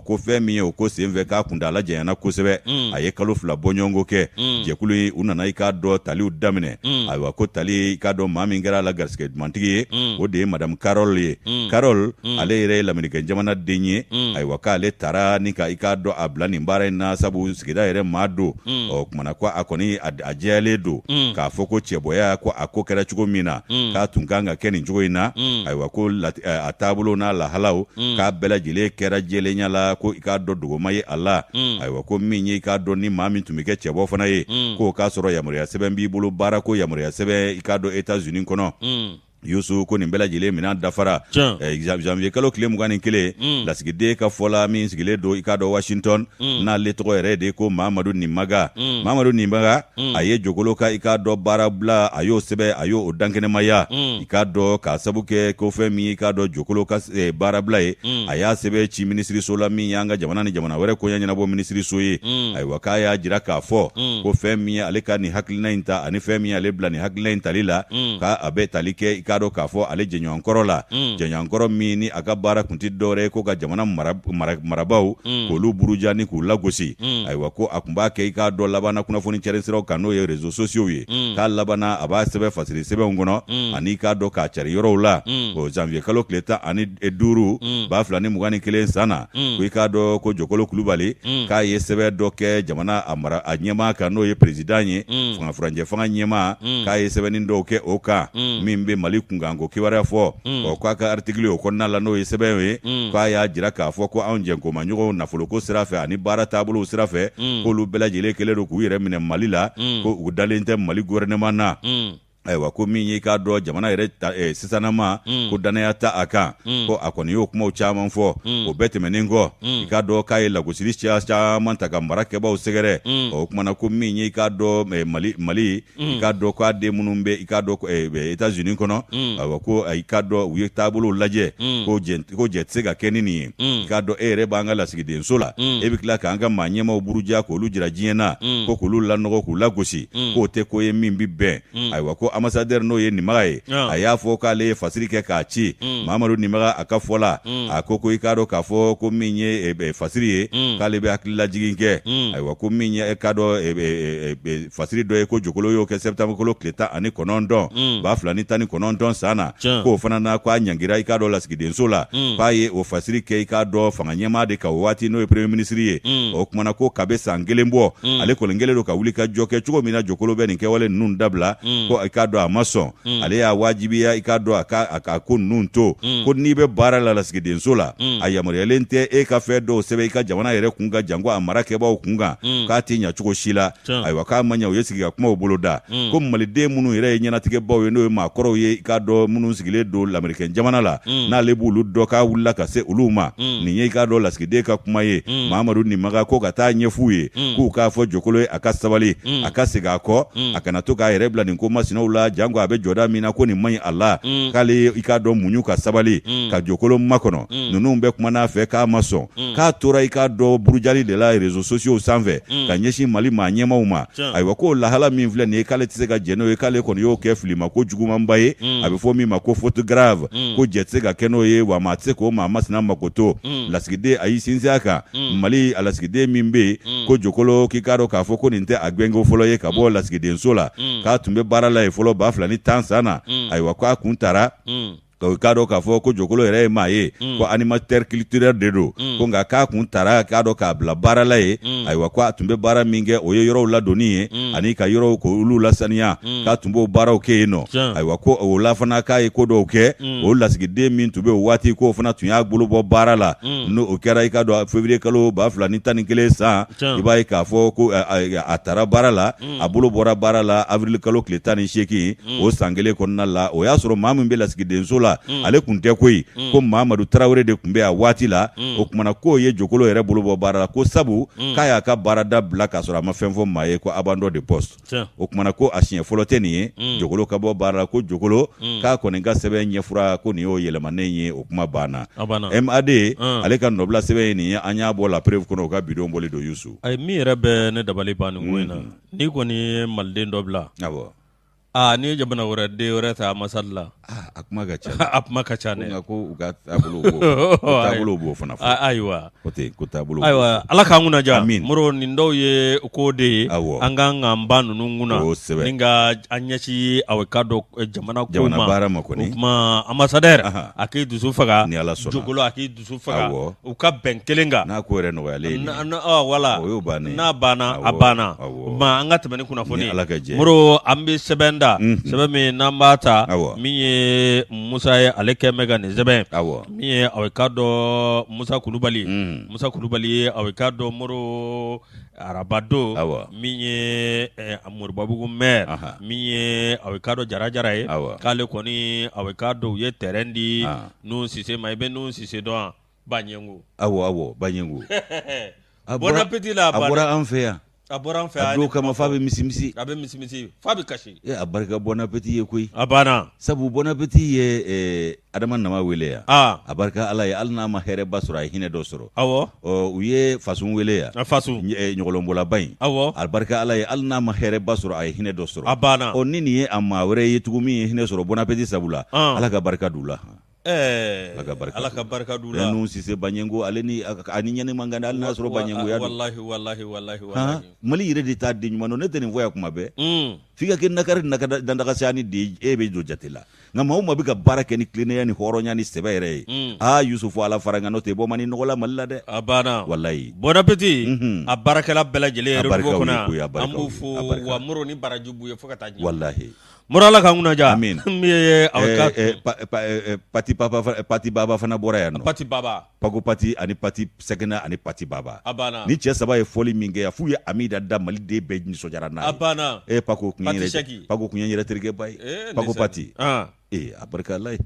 ko fɛn min ye o ko senfɛ k'a kuntala janyana kosɛbɛ a ye kalo 2 bɔɲɔgɔnko kɛ jɛkulu ye u nana i k'a dɔn taliw daminɛ ayiwa ko tali i k'a dɔn maa min kɛra a la garisigɛ dumantigi ye o de ye madame Carole ye Carole ale yɛrɛ ye lamɛrikɛn jamana den ye ayiwa k'ale taara ni ka i k'a dɔn a bila nin baara in na sabu sigida yɛrɛ maa don kumana ko a kɔni a jɛyalen don k'a fɔ ko cɛbɔya ko a ko kɛra cogo min na k'a tun kan ka kɛ nin cogo in na ayiwa ko a taabolo n'a lahalaw k'a bɛɛ lajɛlen kɛra jɛlenya la ko i k'a dɔn dogoma ye a la ayiwa ko min ye i k'a dɔn ni maa min tun bɛ kɛ cɛbɔ fana ye k'o k'a sɔrɔ yamaruya sɛbɛn b'i bolo baara ko yamaruya sɛbɛn i k'a dɔn États-Unis kɔnɔ Yusu ko nin bɛɛ lajɛlen minɛn dafara janvier kalo tile 21 lasigiden ka fɔla min sigilen don i k'a dɔn Washington n'ale tɔgɔ yɛrɛ de ko Mamadu Nimaga a ye Jɔkɔlɔ ka i k'a dɔn baara bila a y'o sɛbɛn a y'o dankɛnɛmaya i k'a dɔn k'a sabu kɛ ko fɛn min i k'a dɔn Jɔkɔlɔ ka baara bila ye a y'a sɛbɛn ci minisiriso la min y'an ka jamana ni jamana wɛrɛ koɲɛ ɲɛnabɔ minisiriso ye ayiwa k'a y'a jira k'a fɔ ko fɛn min ye ale ka nin hakilina in ta ani fɛn min ye ale bila nin hakilina in tali la k'a a bɛ tali kɛ i k'a dɔn k'a fɔ ale jɛɲɔgɔnkɔrɔ la jɛɲɔgɔnkɔrɔ min ni a ka baara kun tɛ dɔwɛrɛ ye ko ka jamana marabaw k'olu buruja ni k'u lagosi ayiwa ko a kun b'a kɛ i k'a dɔn labanna kunnafoni cɛrin siraw kan n'o ye réseaux sociaux ye k'a labanna a b'a sɛbɛn fasiri sɛbɛnw kɔnɔ ani k'a dɔn k'a cari yɔrɔw la o janvier kalo tile 15 2021 san na ko i k'a dɔn ko Jɔkɔlɔ Kulubali k'a ye sɛbɛn dɔ kɛ jamana a ɲɛmaa kan n'o ye président ye fanga fanga ɲɛmaa k'a ye sɛbɛnnin dɔw kɛ o kan min bɛ Mali kunkan ko kibaruya fɔ k'a ka article o kɔnɔna la n'o ye sɛbɛn ye k'a y'a jira k'a fɔ ko anw jɛnkomaɲɔgɔnw nafoloko sira fɛ ani baara taabolow sira fɛ k'olu bɛɛ lajɛlen kɛlen don k'u yɛrɛ minɛ Mali la ko u dalen tɛ Mali gouvernement na ayiwa ko min ye k'a dɔn jamana yɛrɛ sisanama ko danaya ta a kan ko a kɔni y'o kumaw caman fɔ o bɛɛ tɛmɛnen kɔ i k'a dɔn k'a ye lagosili caman ta ka marakɛbaw sɛgɛrɛ o kumana ko min ye i k'a dɔn Mali i k'a dɔn k'a den minnu bɛ i k'a dɔn États-Unis kɔnɔ ayiwa ko i k'a dɔn u ye taabolow lajɛ ko jɛ tɛ se ka kɛ ni nin ye i k'a dɔn e yɛrɛ b'an ka lasigidenso la e bɛ tila k'an ka maa ɲɛmaw buruja k'olu jira diɲɛ na ko k'olu lanɔgɔ k'u lagosi k'o tɛ ko ye min bi bɛn ayiwa ko ambassadeur n'o ye Nimaga ye a y'a fɔ k'ale ye fasiri kɛ k'a ci Mamadu Nimaga a ka fɔ la a ko i k'a dɔn k'a fɔ ko min ye fasiri ye k'ale bɛ hakililajigin kɛ ayiwa ko min ye k'a dɔn fasiri dɔ ye ko Jɔkɔlɔ y'o kɛ septembre kalo tile 19 2019 san na k'o fana na k'a ɲangira i k'a dɔn lasigidenso la k'a ye o fasiri kɛ i k'a dɔn fanga ɲɛmaa de ka o waati n'o ye premier ministre ye o kumana ko kabe san 1 bɔ ale kɔni kɛlen don ka wuli ka jɔ kɛ cogo min na Jɔkɔlɔ bɛ nin kɛwale ninnu dabila ko i k'a dɔn a ma sɔn ale y'a wajibiya i k'a dɔn a ka ko ninnu to ko n'i bɛ baara la lasigidenso la a yamaruyalen tɛ e ka fɛn dɔw sɛbɛn i ka jamana yɛrɛ kun kan janko a marakɛbaaw kun kan k'a tɛ ɲɛ cogo si la ayiwa k'a ma ɲɛ u ye sigi ka kumaw bolo da ko maliden minnu yɛrɛ ye ɲɛnatigɛbaw ye n'o ye maakɔrɔw ye i k'a dɔn minnu sigilen don lamɛrikɛn jamana la n'ale b'olu dɔ k'a wulila ka se olu ma nin ye i k'a dɔn lasigiden ka kuma ye Mahamadu Nimaga ko ka taa ɲɛf'u ye k'u k'a fɔ Jokolo ye a ka sabali a ka segin a kɔ a kana to k'a yɛrɛ bila nin ko masinaw la janko a bɛ jɔda min na ko nin man ɲi a la k'ale i k'a dɔn muɲu ka sabali ka Jokolo makɔnɔ ninnu bɛ kuma n'a fɛ k'a ma sɔn k'a tora i k'a dɔn burujali de la réseaux sociaux sanfɛ ka ɲɛsin Mali maa ɲɛmaw ma ayiwa ko lahala min filɛ nin ye k'ale tɛ se ka jɛn n'o ye k'ale kɔni y'o kɛ filima ko jugumanba ye a bɛ fɔ min ma ko faute grave ko jɛ tɛ se ka kɛ n'o ye wa maa tɛ se k'o maa masina mako to lasigiden a y'i sinsin a kan Mali a lasigiden min bɛ yen ko Jokolo k'i k'a dɔn k'a fɔ ko nin tɛ a gɛnko fɔlɔ ye ka bɔ lasigidenso la k'a tun bɛ baara la yen fɔlɔ 2010 san na ayiwa k'a kun taara k'a dɔn k'a fɔ ko Jokolo yɛrɛ ye maa ye ko animateur culturel de don ko nka k'a kun taara k'a dɔn k'a bila baara la ye ayiwa ko a tun bɛ baara min kɛ o ye yɔrɔw ladonni ye ani ka yɔrɔw k'olu lasaniya k'a tun b'o baaraw kɛ yen nɔ ayiwa ko o la fana k'a ye ko dɔw kɛ o lasigiden min tun bɛ o waati k'o fana tun y'a bolo bɔ baara la n'o o kɛra i k'a dɔn février kalo 2011 san i b'a ye k'a fɔ ko a taara baara la a bolo bɔra baara la avril kalo tile 18 o san kelen kɔnɔna la o y'a sɔrɔ maa min bɛ lasigidenso la ale kun tɛ koyi ko Mahamadu Tarawele de kun bɛ a waati la o kumana k'o ye Jokolo yɛrɛ bolo bɔ baara la ko sabu k'a y'a ka baarada bila k'a sɔrɔ a ma fɛn fɔ maa ye ko abandon de poste o kumana ko a siɲɛ fɔlɔ tɛ nin ye Jokolo ka bɔ baara la ko Jokolo k'a kɔni ka sɛbɛn ɲɛfura ko nin y'o yɛlɛmanen ye o kuma banna MAD ale ka nɔbila sɛbɛn ye nin ye an y'a bɔ la preuve kɔnɔ o ka bidon bɔli don Yusu ayi min yɛrɛ bɛ ne dabali ban nin ko in na ni kɔni ye maliden dɔ bila ni ye jamana wɛrɛ den wɛrɛ ta masali la a kuma ka ca a kuma ka ca ne ko u ka taabolo b'o fana fɔ ayiwa ko taabolo ayiwa Ala k'an kunna diya Moro nin dɔw ye ko de ye an k'an k'an ban ninnu kunna ni ka an ɲɛsin a ka dɔn jamana ko ma o kuma ambassadeur a k'i dusu faga Jokolo a k'i dusu faga u ka bɛn kelen kan n'a ko yɛrɛ nɔgɔyalen wala o y'o bannen n'a banna a banna ma an ka tɛmɛ ni kunnafoni Moro an bɛ sɛbɛn da sɛbɛn min n'an b'a ta min ye Musa ye ale kɛ mɛ ka nin sɛbɛn min ye a ka dɔn Musa Kulubali ye a ka dɔn Moro Arabado min ye Moribabugu maire min ye a ka dɔn Jara ye k'ale kɔni a ka dɔn u ye terrain di Nuhu Sise ma i bɛ Nuhu Sise dɔn Banyengo Banyengo bon appétit la a bɔra an fɛ yan a bɔra an fɛ a don kama f'a bɛ misimisi f'a bɛ kasi a barika bon appétit ye koyi a banna sabu bon appétit ye Adama Nama wele yan a barika Ala ye hali n'a ma hɛrɛba sɔrɔ a ye hinɛ dɔ sɔrɔ u ye Fasun wele yan ɲɔgɔlɔnbɔlaba in a barika Ala ye hali n'a ma hɛrɛba sɔrɔ a ye hinɛ dɔ sɔrɔ a banna ni nin ye a maa wɛrɛ ye tugun min ye hinɛ sɔrɔ bon appétit sabula Ala ka barika d'u la Ala ka barika d'u la Nuhu Sise Banyengo ale ni ɲɛni man kan hali n'a sɔrɔ Banyengo ya wallahi Mali yɛrɛ de t'a den ɲuman dɔn ne tɛ nin fɔ yan kuma bɛɛ f'i ka kɛ nakari dandagasiya ni de e bɛ jɔ jate la nka maa o maa bɛ ka baara kɛ ni tilennenya ni hɔrɔnya ni sɛbɛ yɛrɛ ye Yusufu Ala fara ŋa n'o tɛ bɔ man ni nɔgɔla Mali la dɛ a banna wallahi bon appétit a baarakɛla bɛɛ lajɛlen yɛrɛ ko kɔnɔ an b'u fo wa Moro ni baraji b'u ye fo ka taa ɲɛ wallahi Moro Ala k'an kunna diya Pati Baba fana bɔra yan nɔ Pati Baba Pago Pati ani Pati Sɛgɛna ani Pati Baba a banna ni cɛ saba ye fɔli min kɛ f'u ye Amida da Maliden bɛɛ nisɔndiyara n'a ye a banna Pago kun ye yɛrɛ terikɛba ye Pago Pati a barika Ala ye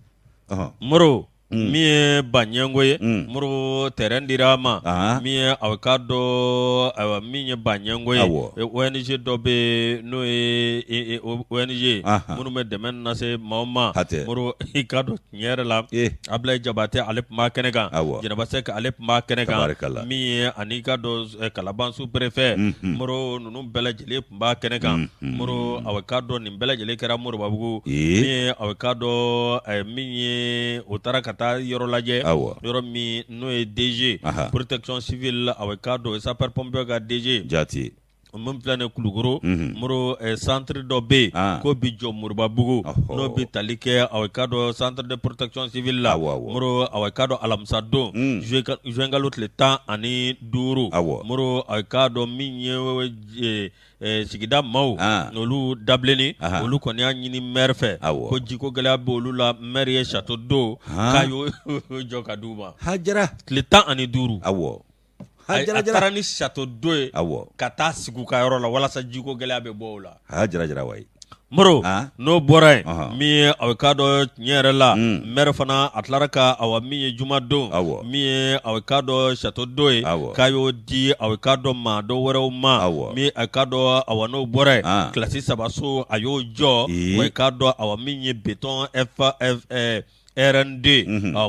Moro min ye Banyengo ye Moro terrain dira ma min ye a ka dɔn min ye Banyengo ye ONG dɔ bɛ n'o ye ONG minnu bɛ dɛmɛ lase maaw ma Moro i ka dɔn tiɲɛ yɛrɛ la Ablaye Jabate ale tun b'a kɛnɛ kan Jɛnɛba Sɛki ale tun b'a kɛnɛ kan min ye ani ka dɔn Kalaban sous-préfet Moro ninnu bɛɛ lajɛlen tun b'a kɛnɛ kan Moro a ka dɔn nin bɛɛ lajɛlen kɛra Moribabugu min ye a ka dɔn min ye o taara ka taa yɔrɔ lajɛ yɔrɔ min n'o ye DG protection civile a ka dɔn sapeur pompier ka DG Jati mun filɛ nin Kulukoro Moro centre dɔ bɛ yen ko bi jɔ Moribabugu n'o bɛ tali kɛ a ka dɔn centre de protection civile la Moro a ka dɔn alamisa don juin kalo tile 15 Moro a ka dɔn min ye sigida maaw olu dableni olu kɔni y'a ɲini maire fɛ ko jiko gɛlɛya bɛ olu la maire ye château d'eau k'a y'o jɔ ka d'u ma hajara tile 15 a taara ni château d'eau ye ka taa sigi u ka yɔrɔ la walasa jiko gɛlɛya bɛ bɔ o la hajara wayi Moro n'o bɔra yen min ye aw ka dɔ tiɲɛ yɛrɛ la maire fana a tilara ka awa min ye jumadon min ye aw ka dɔ château d'eau ye k'a y'o di aw ka dɔ maa dɔ wɛrɛw ma min a ka dɔ awa n'o bɔra yen kilasi 3 so a y'o jɔ wa ka dɔ awa min ye béton RND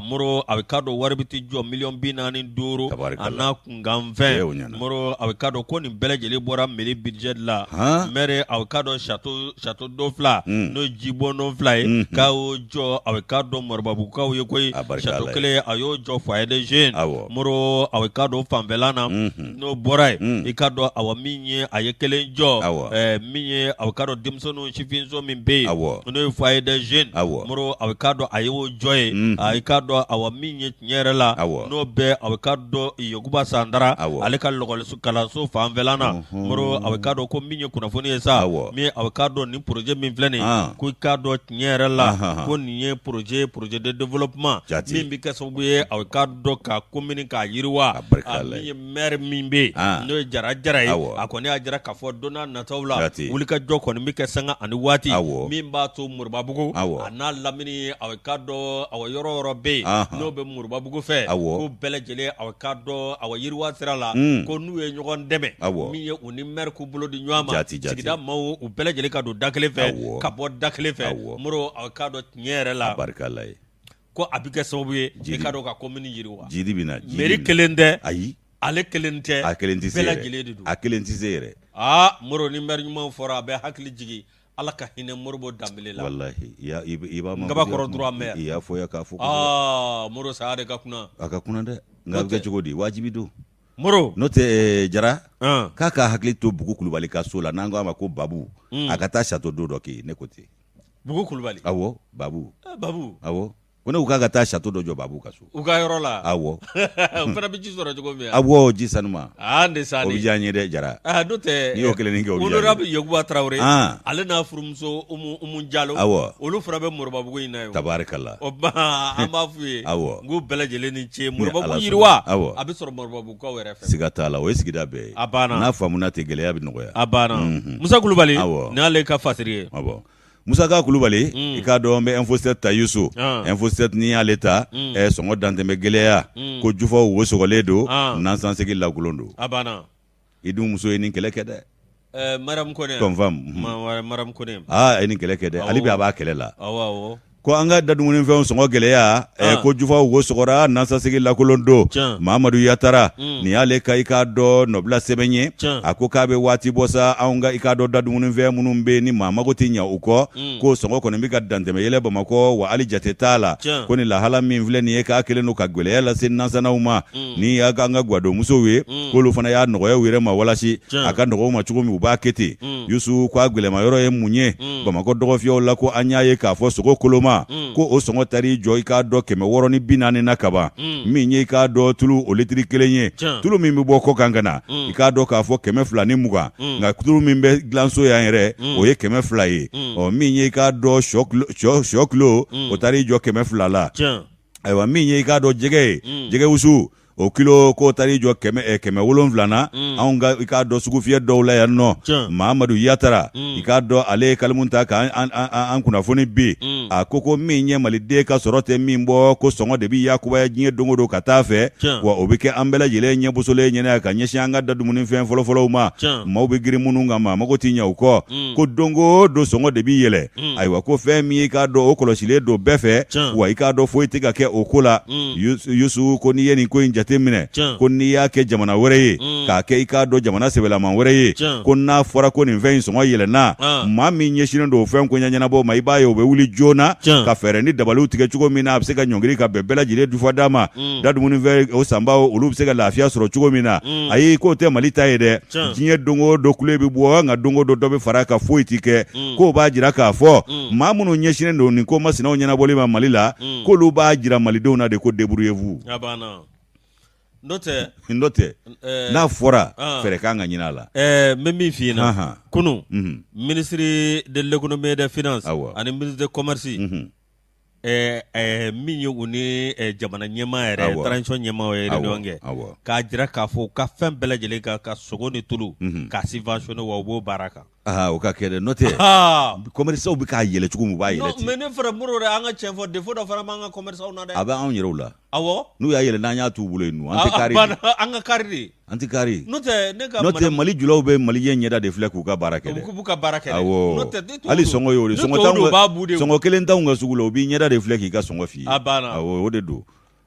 Moro a bɛ ka dɔn wari bɛ ti jɔ $45,000 a n'a kunkanfɛn Moro a bɛ ka dɔn ko nin bɛɛ lajɛlen bɔra mairie budget la maire a bɛ ka dɔn château d'eau fila n'o jibɔndon fila ye k'a y'o jɔ a bɛ ka dɔn Moribabukaw ye koyi château kelen a y'o jɔ foyer des jeunes Moro a bɛ ka dɔn fanfɛla na n'o bɔra yen i ka dɔn awa min ye a ye kelen jɔ min ye a bɛ ka dɔn denmisɛnninw sifinso min bɛ yen n'o ye foyer des jeunes Moro a bɛ ka dɔn a y'o jɔ ye i ka dɔn awa min ye tiɲɛ yɛrɛ la n'o bɛɛ a bɛ ka dɔn Yokuba Sandara ale ka kalanso fanfɛla na Moro a bɛ ka dɔn ko min ye kunnafoni ye sa min a bɛ ka dɔn nin projet min filɛ nin ko i ka dɔn tiɲɛ yɛrɛ la ko nin ye projet de développement min bɛ kɛ sababu ye a bɛ ka dɔn ka commune k'a yiriwa min ye maire min bɛ yen n'o ye Jara ye a kɔni y'a jira k'a fɔ don n'a nataw la wulikajɔ kɔni bɛ kɛ sanga ani waati min b'a to Moribabugu a n'a lamini a bɛ ka dɔn awa yɔrɔ yɔrɔ bɛ yen n'o bɛ Moribabugu fɛ ko bɛɛ lajɛlen aw ka dɔn awa yiriwa sira la ko n'u ye ɲɔgɔn dɛmɛ min ye u ni maire k'u bolo di ɲɔgɔn ma sigida maaw u bɛɛ lajɛlen ka don da kelen fɛ ka bɔ da kelen fɛ Moro aw ka dɔn tiɲɛ yɛrɛ la ko a bɛ kɛ sababu ye i ka dɔn ka commune yiriwa mairie kelen tɛ ayi ale kelen tɛ bɛɛ lajɛlen de don a kelen tɛ se yɛrɛ Moro ni maire ɲuman fɔra a bɛ hakili jigin Ala ka hinɛ Moribo Dambele la wallahi i b'a ma Gabakɔrɔ droit maire i y'a fɔ ya k'a fɔ Moro saya de ka kunna a ka kunna dɛ nka bɛ kɛ cogo di wajibi don Moro n'o tɛ Jara k'a ka hakili to Bugu Kulubali ka so la n'an ko a ma ko Babu a ka taa château d'eau dɔ kɛ ne ko ten Bugu Kulubali awɔ Babu awɔ ko ne k'a ka taa château dɔ jɔ Babu ka so u ka yɔrɔ la awɔ u fana bɛ ji sɔrɔ cogo min awɔ ji sanuma ne sa o bɛ diya n ye dɛ Jara n'o tɛ n'i y'o kelen kɛ o bɛ diya n ye honorable Yokuba Traoré ale n'a furumuso Umu Jalo olu fana bɛ Moribabugu in na ye tabarikala o an b'a f'u ye awɔ n k'u bɛɛ lajɛlen ni ce Moribabugu yiriwa a bɛ sɔrɔ Moribabugukaw yɛrɛ fɛ siga t'a la o ye sigida bɛɛ ye a banna n'a faamuna ten gɛlɛya bɛ nɔgɔya a banna Musa Kulubali n'ale ka fasiri ye Musaka Kulubali i k'a dɔn n bɛ Info 7 ta Yusu Info 7 n'i y'ale ta sɔngɔ dantɛmɛ gɛlɛya ko jufaw wo sɔgɔlen don nansansegi lagulon don a banna i dun muso ye nin kɛlɛ kɛ dɛ Mariam Kone confirm Mariam Kone a ye nin kɛlɛ kɛ dɛ hali bi a b'a kɛlɛ la ko an ka dadumunifɛnw sɔngɔ gɛlɛya ko jufaw wo sɔgɔra nansansegi lakolon don Mahamadu Yatara nin y'ale ka i k'a dɔn nɔbila sɛbɛn ye a ko k'a bɛ waati bɔ sa anw ka i k'a dɔn dadumunifɛn minnu bɛ ni maa mago tɛ ɲɛ u kɔ ko sɔngɔ kɔni bɛ ka dantɛmɛ yɛlɛ Bamakɔ wa hali jate t'a la ko ni lahala min filɛ nin ye k'a kɛlen don ka gɛlɛya lase nansanaw ma ni y'a ka an ka gwadonmusow ye k'olu fana y'a nɔgɔya u yɛrɛ ma walasi a ka nɔgɔw ma cogo min u b'a kɛ ten Yusu ko a gɛlɛma yɔrɔ ye mun ye Bamakɔ dɔgɔfiyaw la ko an y'a ye k'a fɔ sogo koloma ko o sɔngɔ tari jɔ i k'a dɔn 640 na kaban min ye i k'a dɔn tulu o litiri 1 ye tulu min bɛ bɔ kɔ kan ka na i k'a dɔn k'a fɔ 220 nka tulu min bɛ dilanso yan yɛrɛ o ye 200 ye min ye i k'a dɔn sɔ kilo o tari jɔ 200 la ayiwa min ye i k'a dɔn jɛgɛ ye jɛgɛ wusu o kilo ko tari jɔ 770 na anw ka i k'a dɔn sugufiyɛ dɔw la yan nɔ Mahamadu Yatara i k'a dɔn ale ye kalimu ta k'an kunnafoni bi a ko min ye maliden ka sɔrɔ tɛ min bɔ ko sɔngɔ de bɛ yakubaya diɲɛ don o don ka taa fɛ wa o bɛ kɛ an bɛɛ lajɛlen ɲɛbosolen ɲɛnɛ ka ɲɛsin an ka dadumunifɛn fɔlɔfɔlɔw ma maaw bɛ girin minnu kan maa mago tɛ ɲɛ u kɔ ko don o don sɔngɔ de bɛ yɛlɛ ayiwa ko fɛn min ye i k'a dɔn o kɔlɔsilen don bɛɛ fɛ wa i k'a dɔn foyi tɛ ka kɛ o ko la Yusu ko n'i ye nin ko in jate minɛ ko n'i y'a kɛ jamana wɛrɛ ye k'a kɛ i k'a dɔn jamana sɛbɛlaman wɛrɛ ye ko n'a fɔra ko nin fɛn in sɔngɔ yɛlɛnna maa min ɲɛsinnen don o fɛn ko ɲɛnabɔ ma i b'a ye o bɛ wuli joona ka fɛɛrɛ ni dabaliw tigɛ cogo min na a bɛ se ka ɲɔngiri ka bɛn bɛɛ lajɛlen dufa d'a ma dadumunifɛn o sanbaw olu bɛ se ka lafiya sɔrɔ cogo min na ayi k'o tɛ Mali ta ye dɛ diɲɛ don o don kule bɛ bɔ nka don o don dɔ bɛ fara ka foyi ti kɛ k'o b'a jira k'a fɔ maa minnu ɲɛsinnen don nin ko masinaw ɲɛnabɔli ma Mali la k'olu b'a jira malidenw na de ko débrouillez-vous n'o tɛ n'a fɔra fɛrɛ kan ka ɲin'a la n min f'i ɲɛna kunu ministre de l'économie et des finances ani ministre de commerce min ye u ni jamana ɲɛmaa yɛrɛ transition ɲɛmaa ye ɲɔgɔn kɛ k'a jira k'a fɔ ka fɛn bɛɛ lajɛlen ka sogo ni tulu k'a subventionné wa u b'o baara kan o ka kɛ dɛ n'o tɛ commerçants bɛ k'a yɛlɛ cogo min u b'a yɛlɛ ten mais ne fɛrɛ Modibo dɛ an ka tiɲɛ fɔ défaut dɔ fana b'an ka commerçants na dɛ a bɛ anw yɛrɛw la awɔ n'u y'a yɛlɛ n'an y'a t'u bolo yen nɔ an tɛ kari an ka kari de an tɛ kari n'o tɛ Mali julaw bɛ Mali ɲɛ ɲɛda de filɛ k'u ka baara kɛ dɛ k'u ka baara kɛ dɛ hali sɔngɔ y'o de sɔngɔ kelen t'anw ka sugu la u b'i ɲɛda de filɛ k'i ka sɔngɔ f'i ye o de don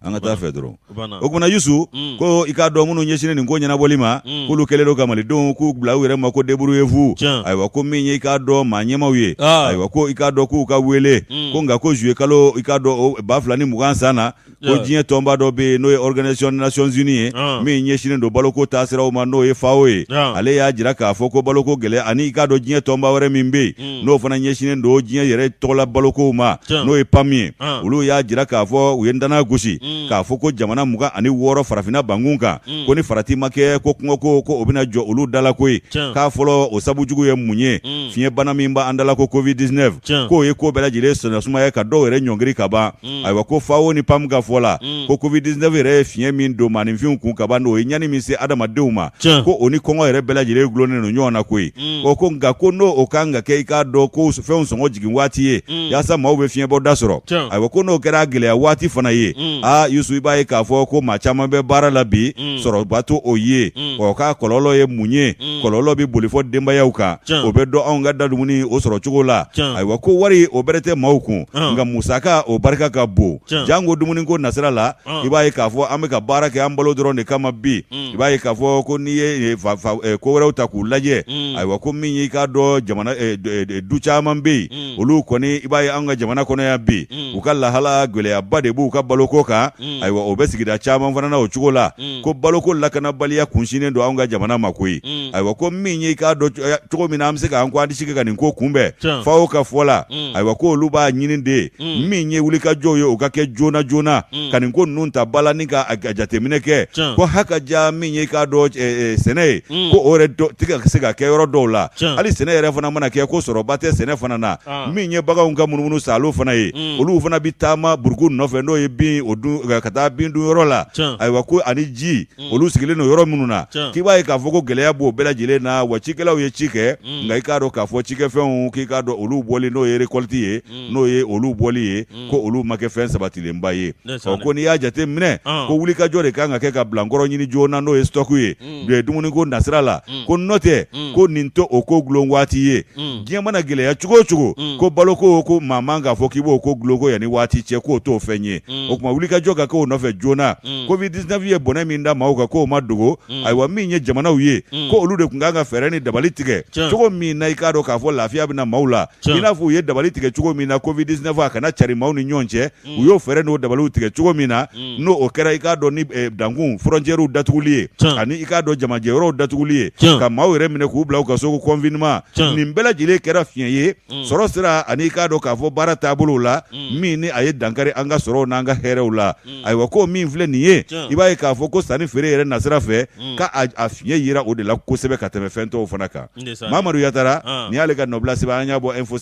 an ka taa fɛ dɔrɔn o kumana Yusu ko i k'a dɔn minnu ɲɛsinnen nin ko ɲɛnabɔli ma k'olu kɛlen don ka malidenw k'u bila u yɛrɛ ma ko débrouillez-vous ayiwa ko min ye i k'a dɔn maa ɲɛmaw ye ayiwa ko i k'a dɔn k'u ka wele ko nka ko juillet kalo i k'a dɔn 2020 san na ko diɲɛ tɔnba dɔ bɛ yen n'o ye organisation des nations unies ye min ɲɛsinnen don baloko taasiraw ma n'o ye FAO ye ale y'a jira k'a fɔ ko baloko gɛlɛya ani i k'a dɔn diɲɛ tɔnba wɛrɛ min bɛ yen n'o fana ɲɛsinnen don diɲɛ yɛrɛ tɔgɔla balokow ma n'o ye PAM ye olu y'a jira k'a fɔ u ye ndanaya gosi k'a fɔ ko jamana 26 farafinna bankun kan ko ni farati ma kɛ ko kungo ko o bɛna jɔ olu dala koyi k'a fɔlɔ o sabu jugu ye mun ye fiɲɛ bana min b'an dala ko COVID-19 k'o ye ko bɛɛ lajɛlen sumaya ka dɔw yɛrɛ ɲɔngiri ka ban ayiwa ko FAO ni PAM ka fɔ la ko COVID-19 yɛrɛ ye fiɲɛ min don maaninfinw kun ka ban n'o ye ɲani min se adamadenw ma ko o ni kɔngɔ yɛrɛ bɛɛ lajɛlen gulonnen don ɲɔgɔn na koyi ko nka ko n'o o kan ka kɛ i k'a dɔn ko fɛnw sɔngɔ jigin waati ye yaasa maaw bɛ fiɲɛbɔ da sɔrɔ ayiwa ko n'o kɛra gɛlɛya waati fana ye Yusu i b'a ye k'a fɔ ko maa caman bɛ baara la bi sɔrɔba to o ye k'a kɔlɔlɔ ye mun ye kɔlɔlɔ bɛ boli fɔ denbayaw kan o bɛ dɔn anw ka da dumuni o sɔrɔ cogo la ayiwa ko wari o bɛrɛ tɛ maaw kun nka musaka o barika ka bon jango dumuni ko nasira la i b'a ye k'a fɔ an bɛ ka baara kɛ an balo dɔrɔn de kama bi i b'a ye k'a fɔ ko n'i ye ko wɛrɛw ta k'u lajɛ ayiwa ko min ye i k'a dɔn jamana du caman bɛ yen olu kɔni i b'a ye an ka jamana kɔnɔ yan bi u ka lahala gɛlɛyaba de b'u ka baloko kan ayiwa o bɛ sigida caman fana na o cogo la ko baloko lakanabaliya kunsinnen don an ka jamana ma koyi ayiwa ko min ye i k'a dɔn cogo min na an bɛ se k'an ko an disi ka nin ko kunbɛn FAO ka fɔ la ayiwa ko olu b'a ɲini de min ye wulikajɔw ye o ka kɛ joona joona ka nin ko ninnu ta bala ni ka jateminɛ kɛ ko hakaja min ye i k'a dɔn sɛnɛ ye ko o yɛrɛ tɛ ka se ka kɛ yɔrɔ dɔw la hali sɛnɛ yɛrɛ fana mana kɛ ko sɔrɔba tɛ sɛnɛ fana na min ye baganw ka munumunu salo fana ye olu fana bɛ taama buruku nɔfɛ n'o ye bin o dun ka taa bin dun yɔrɔ la ayiwa ko ani ji olu sigilen don yɔrɔ minnu na k'i b'a ye k'a fɔ ko gɛlɛya b'o bɛɛ lajɛlen na wa cikɛlaw ye ci kɛ nka i k'a dɔn k'a fɔ cikɛfɛnw k'i k'a dɔn olu bɔli n'o ye récolte ye n'o ye olu bɔli ye ko olu ma kɛ fɛn sabatilenba ye ko n'i y'a jate minɛ ko wulikajɔ de kan ka kɛ ka bilankɔrɔ ɲini joona n'o ye stock ye du ye dumuni ko nasira la ko n'o tɛ ko nin tɛ o ko gulon waati ye diɲɛ mana gɛlɛya cogo o cogo ko baloko ko maa man k'a fɔ k'i b'o ko gulon ko yanni waati cɛ k'o t'o fɛn ye o tuma wulikajɔ ka kɛ o nɔfɛ joona COVID-19 ye bɔnɛ min da maaw kan k'o ma dogo ayiwa min ye jamanaw ye ko olu de tun kan ka fɛɛrɛ ni dabali tigɛ cogo min na i k'a dɔn k'a fɔ lafiya bɛna maaw la i n'a fɔ u ye dabali tigɛ cogo min na COVID-19 a kana cari maaw ni ɲɔgɔn cɛ u y'o fɛɛrɛ n'o dabaliw tigɛ cogo min na n'o o kɛra i k'a dɔn ni dankun frontières datuguli ye ani i k'a dɔn jamajɛ yɔrɔw datuguli ye ka maaw yɛrɛ minɛ k'u bila u ka so ko confinement nin bɛɛ lajɛlen kɛra fiɲɛ ye sɔrɔ sira ani i k'a dɔn k'a fɔ baara taabolow la min ni a ye dankari an ka sɔrɔw n'an ka hɛrɛw la ayiwa ko min filɛ nin ye i b'a ye k'a fɔ ko sanni feere yɛrɛ nasira fɛ ka a fiɲɛ yira o de la kosɛbɛ ka tɛmɛ fɛn tɔw fana kan Mamadu Yatara ni y'ale ka nɔbila sɛbɛn an y'a bɔ info